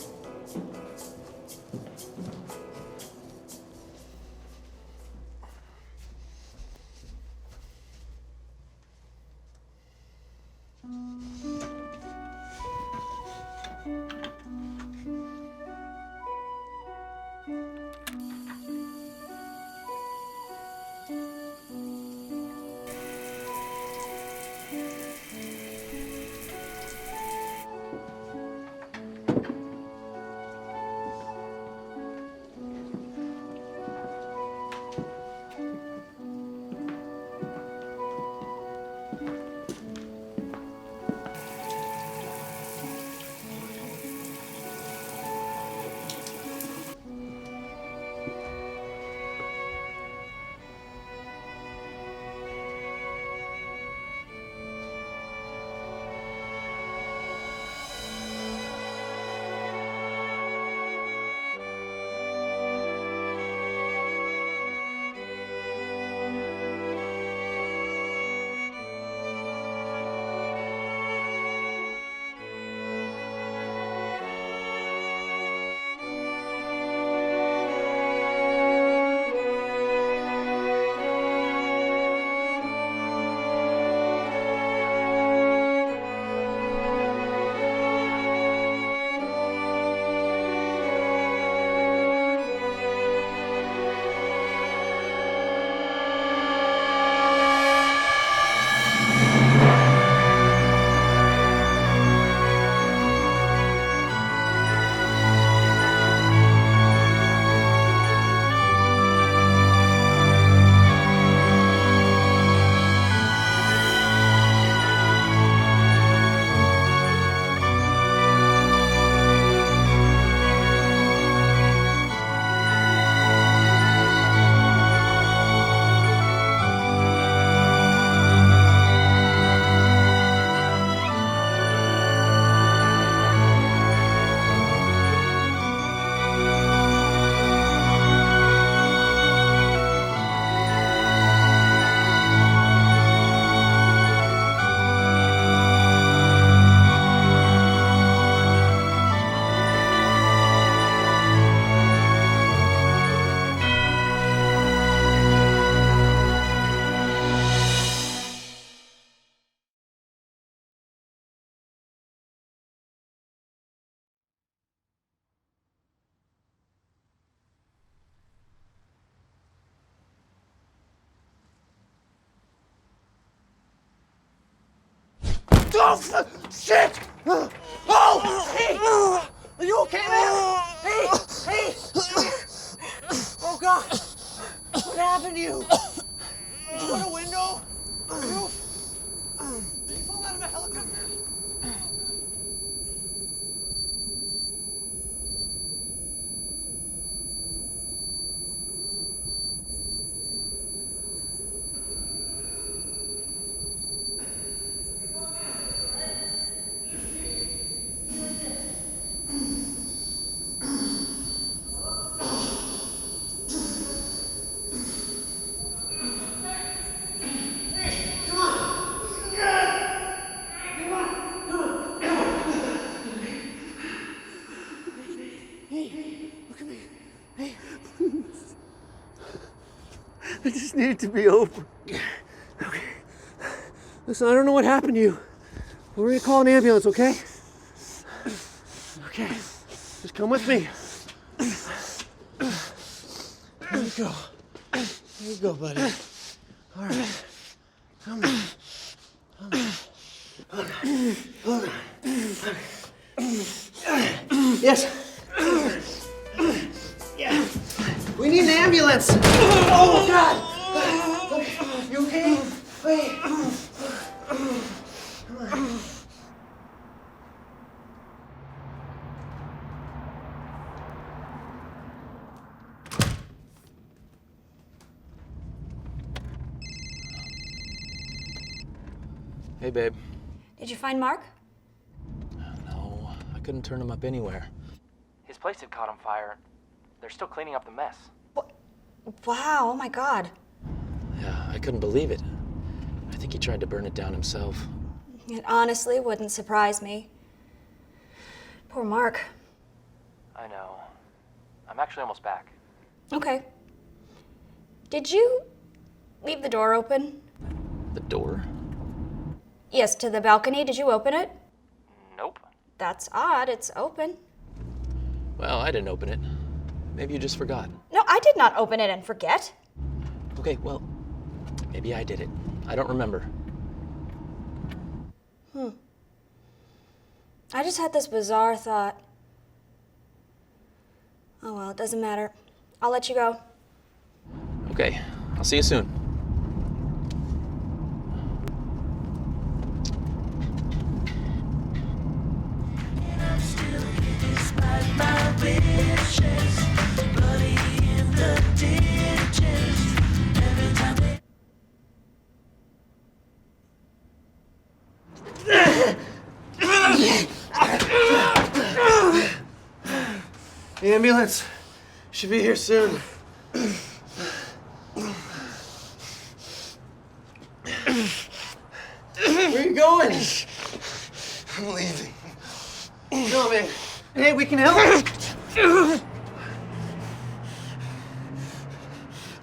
Oh, shit! Oh, hey! Are you okay, man? Hey! Hey! Oh, God! What happened to you? Did you go to a window? Roof? Did you fall out of a helicopter?
need it to be over. Okay. Listen, I don't know what happened to you. We're gonna call an ambulance, okay? Okay. Just come with me. Here you go. Here you go, buddy. All right. Come on. Come on. Okay. Yes. Yeah. We need an ambulance. Oh, God. Okay. You okay? Wait. Come on.
Hey, babe.
Did you find Mark?
No, I couldn't turn him up anywhere. His place had caught on fire. They're still cleaning up the mess.
Wow, oh my God.
Yeah, I couldn't believe it. I think he tried to burn it down himself.
It honestly wouldn't surprise me. Poor Mark.
I know. I'm actually almost back.
Okay. Did you leave the door open?
The door?
Yes, to the balcony. Did you open it?
Nope.
That's odd. It's open.
Well, I didn't open it. Maybe you just forgot.
No, I did not open it and forget.
Okay, well, maybe I did it. I don't remember.
I just had this bizarre thought. Oh well, it doesn't matter. I'll let you go.
Okay, I'll see you soon.
The ambulance should be here soon. Where are you going? I'm leaving. No, man. Hey, we can help.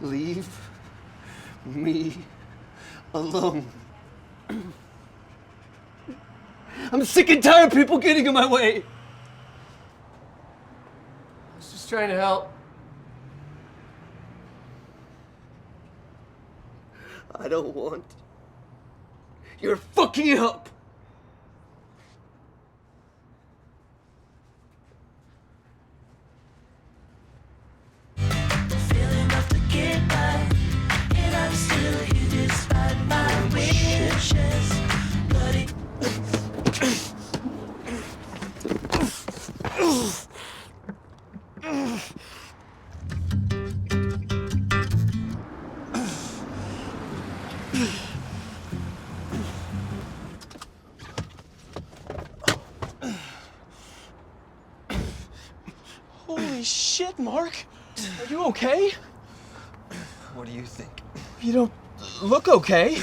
Leave me alone. I'm sick and tired of people getting in my way. I was just trying to help. I don't want your fucking help.
Feeling enough to get by, and I'm still here despite my wishes. But it
Holy shit, Mark. Are you okay?
What do you think?
You don't look okay.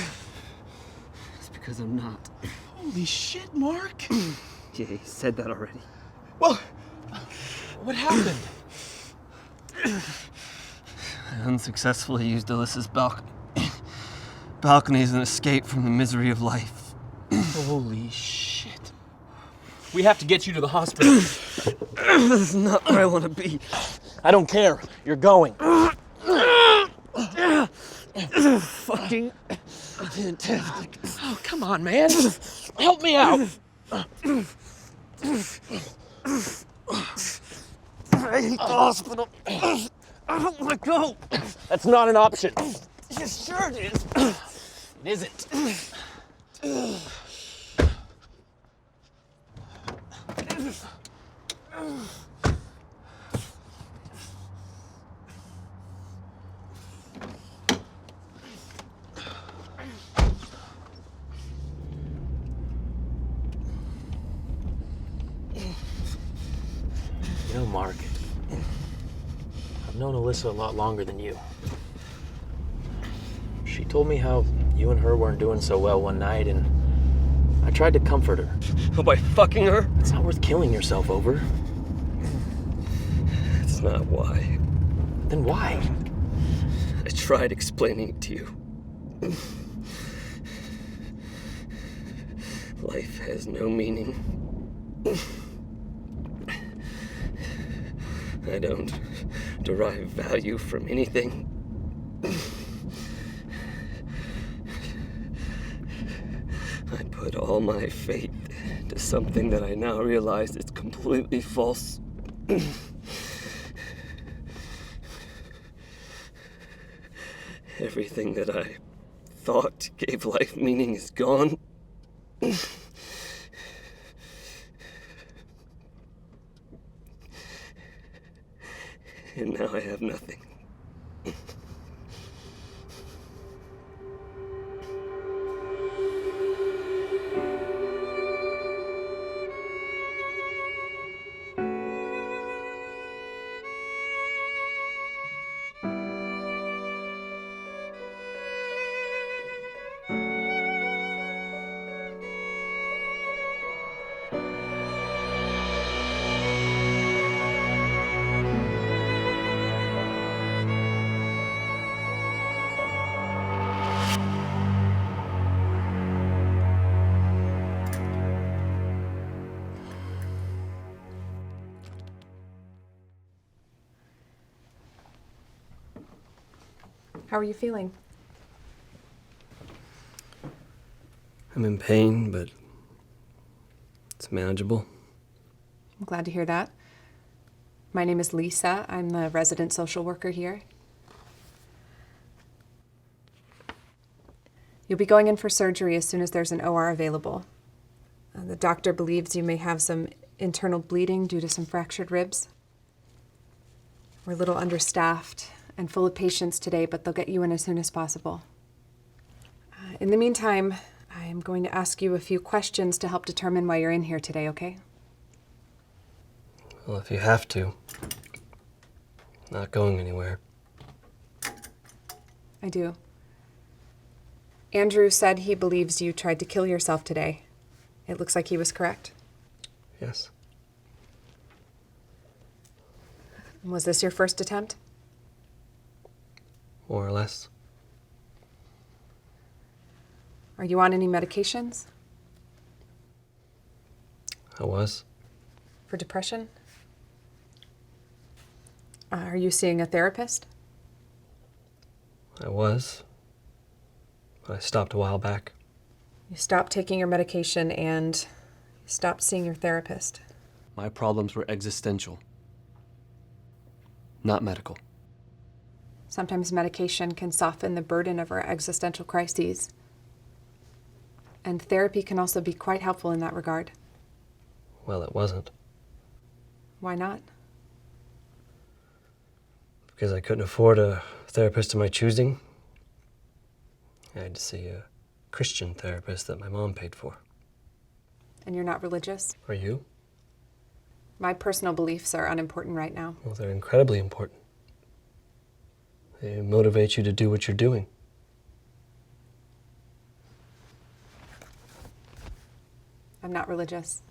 It's because I'm not.
Holy shit, Mark.
Yeah, he said that already.
Well, what happened?
I unsuccessfully used Alyssa's balcony. Balcony is an escape from the misery of life.
Holy shit. We have to get you to the hospital.
This is not where I want to be.
I don't care. You're going.
Fucking fantastic.
Oh, come on, man. Help me out.
I hate the hospital. I don't want to go.
That's not an option.
Yes, sure it is.
It isn't. You know, Mark, I've known Alyssa a lot longer than you. She told me how you and her weren't doing so well one night, and I tried to comfort her.
Oh, by fucking her?
It's not worth killing yourself over.
It's not why.
Then why?
I
tried explaining it to you. Life has no meaning. I don't derive value from anything. I put all my faith into something that I now realize is completely false. Everything that I thought gave life meaning is gone. And now I have nothing.
How are you feeling?
I'm in pain, but it's manageable.
I'm glad to hear that. My name is Lisa. I'm the resident social worker here. You'll be going in for surgery as soon as there's an OR available. The doctor believes you may have some internal bleeding due to some fractured ribs. We're a little understaffed and full of patients today, but they'll get you in as soon as possible. In the meantime, I am going to ask you a few questions to help determine why you're in here today, okay?
Well, if you have to. Not going anywhere.
I do. Andrew said he believes you tried to kill yourself today. It looks like he was correct.
Yes.
Was this your first attempt?
More or less.
Are you on any medications?
I was.
For depression? Are you seeing a therapist?
I was. I stopped a while back.
You stopped taking your medication and you stopped seeing your therapist.
My problems were existential, not medical.
Sometimes medication can soften the burden of our existential crises. And therapy can also be quite helpful in that regard.
Well, it wasn't.
Why not?
Because I couldn't afford a therapist of my choosing. I had to see a Christian therapist that my mom paid for.
And you're not religious?
Are you?
My personal beliefs are unimportant right now.
Well, they're incredibly important. They motivate you to do what you're doing.
I'm not religious.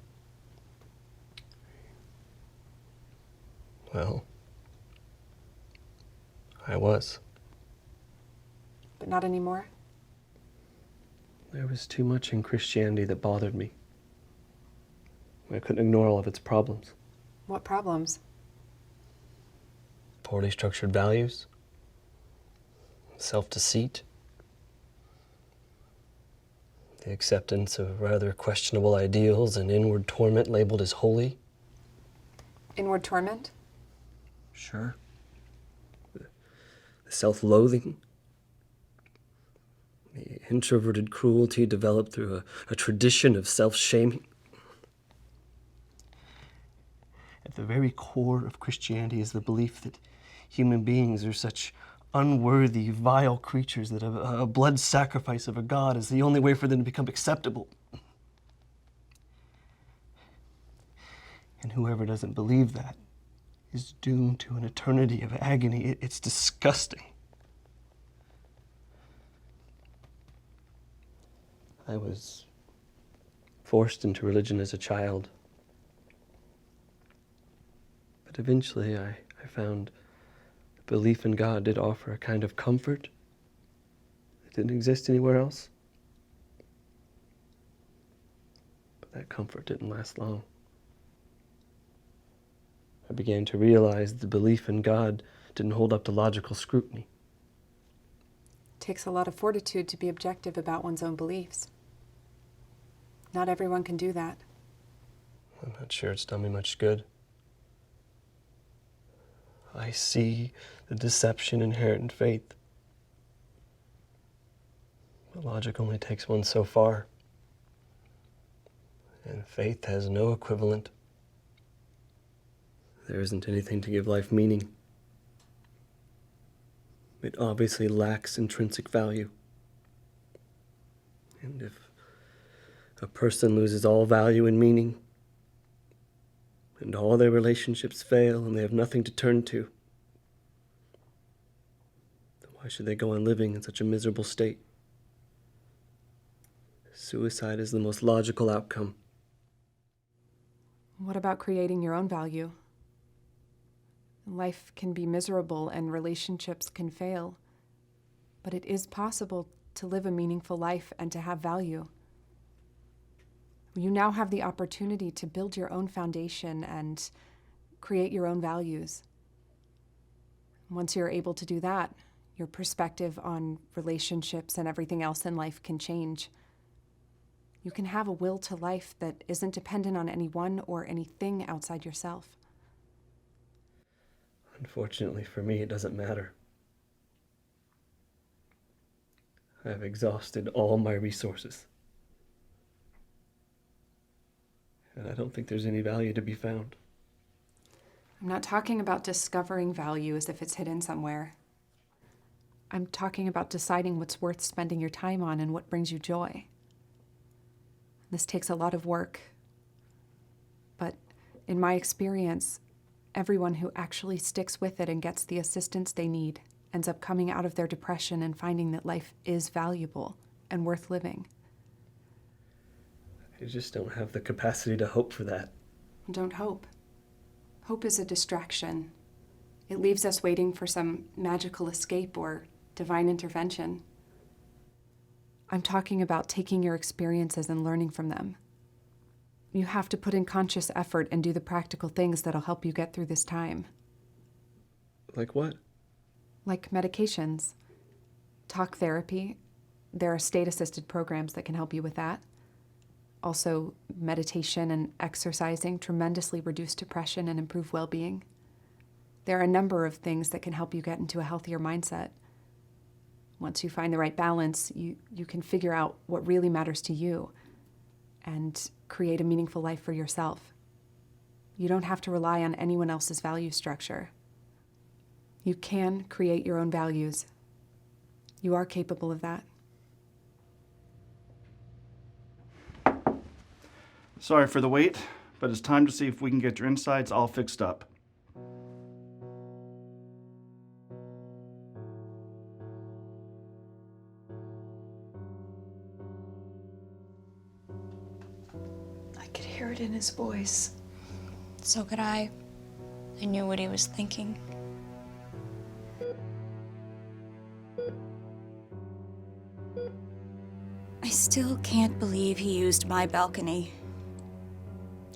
Well, I was.
But not anymore?
There was too much in Christianity that bothered me. I couldn't ignore all of its problems.
What problems?
Poorly structured values, self-deceit, the acceptance of rather questionable ideals, and inward torment labeled as holy.
Inward torment?
Sure. The self-loathing, the introverted cruelty developed through a tradition of self-shaming. At the very core of Christianity is the belief that human beings are such unworthy, vile creatures that a blood sacrifice of a god is the only way for them to become acceptable. And whoever doesn't believe that is doomed to an eternity of agony. It's disgusting. I was forced into religion as a child. But eventually I found belief in God did offer a kind of comfort that didn't exist anywhere else. But that comfort didn't last long. I began to realize the belief in God didn't hold up to logical scrutiny.
It takes a lot of fortitude to be objective about one's own beliefs. Not everyone can do that.
I'm not sure it's done me much good. I see the deception inherent in faith. But logic only takes one so far. And faith has no equivalent. There isn't anything to give life meaning. It obviously lacks intrinsic value. And if a person loses all value and meaning, and all their relationships fail and they have nothing to turn to, then why should they go on living in such a miserable state? Suicide is the most logical outcome.
What about creating your own value? Life can be miserable and relationships can fail, but it is possible to live a meaningful life and to have value. You now have the opportunity to build your own foundation and create your own values. Once you're able to do that, your perspective on relationships and everything else in life can change. You can have a will to life that isn't dependent on anyone or anything outside yourself.
Unfortunately for me, it doesn't matter. I've exhausted all my resources. And I don't think there's any value to be found.
I'm not talking about discovering value as if it's hidden somewhere. I'm talking about deciding what's worth spending your time on and what brings you joy. This takes a lot of work. But in my experience, everyone who actually sticks with it and gets the assistance they need ends up coming out of their depression and finding that life is valuable and worth living.
I just don't have the capacity to hope for that.
Don't hope. Hope is a distraction. It leaves us waiting for some magical escape or divine intervention. I'm talking about taking your experiences and learning from them. You have to put in conscious effort and do the practical things that'll help you get through this time.
Like what?
Like medications, talk therapy. There are state-assisted programs that can help you with that. Also, meditation and exercising tremendously reduce depression and improve well-being. There are a number of things that can help you get into a healthier mindset. Once you find the right balance, you can figure out what really matters to you and create a meaningful life for yourself. You don't have to rely on anyone else's value structure. You can create your own values. You are capable of that.
Sorry for the wait, but it's time to see if we can get your insides all fixed up.
I could hear it in his voice.
So could I. I knew what he was thinking. I still can't believe he used my balcony.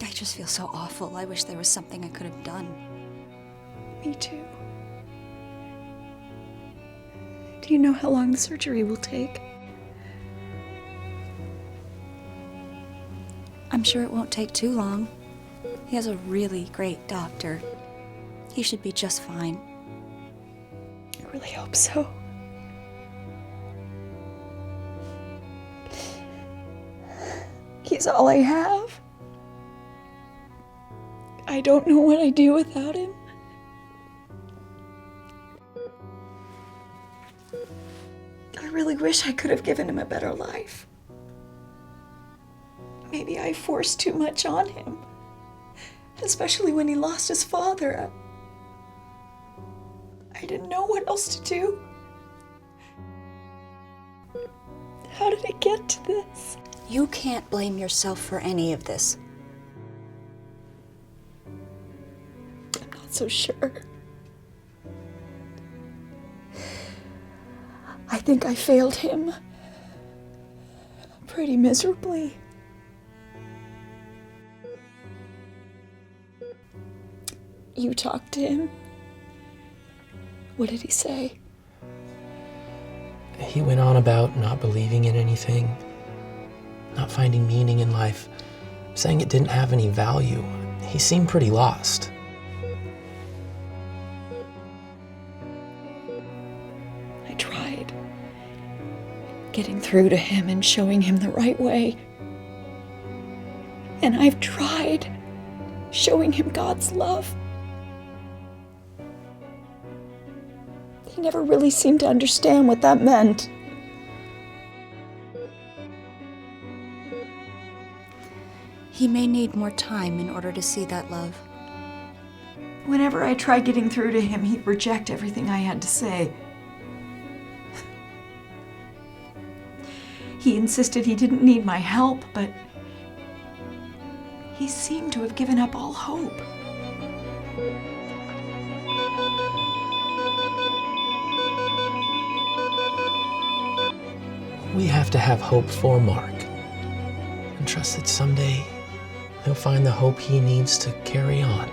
I just feel so awful. I wish there was something I could have done.
Me too. Do you know how long the surgery will take?
I'm sure it won't take too long. He has a really great doctor. He should be just fine.
I really hope so. He's all I have. I don't know what I'd do without him. I really wish I could have given him a better life. Maybe I forced too much on him, especially when he lost his father. I didn't know what else to do. How did it get to this?
You can't blame yourself for any of this.
I'm not so sure.
I think I failed him pretty miserably. You talked to him? What did he say?
He went on about not believing in anything, not finding meaning in life, saying it didn't have any value. He seemed pretty lost.
I tried getting through to him and showing him the right way. And I've tried showing him God's love. He never really seemed to understand what that meant.
He may need more time in order to see that love.
Whenever I tried getting through to him, he'd reject everything I had to say. He insisted he didn't need my help, but he seemed to have given up all hope.
We have to have hope for Mark and trust that someday he'll find the hope he needs to carry on.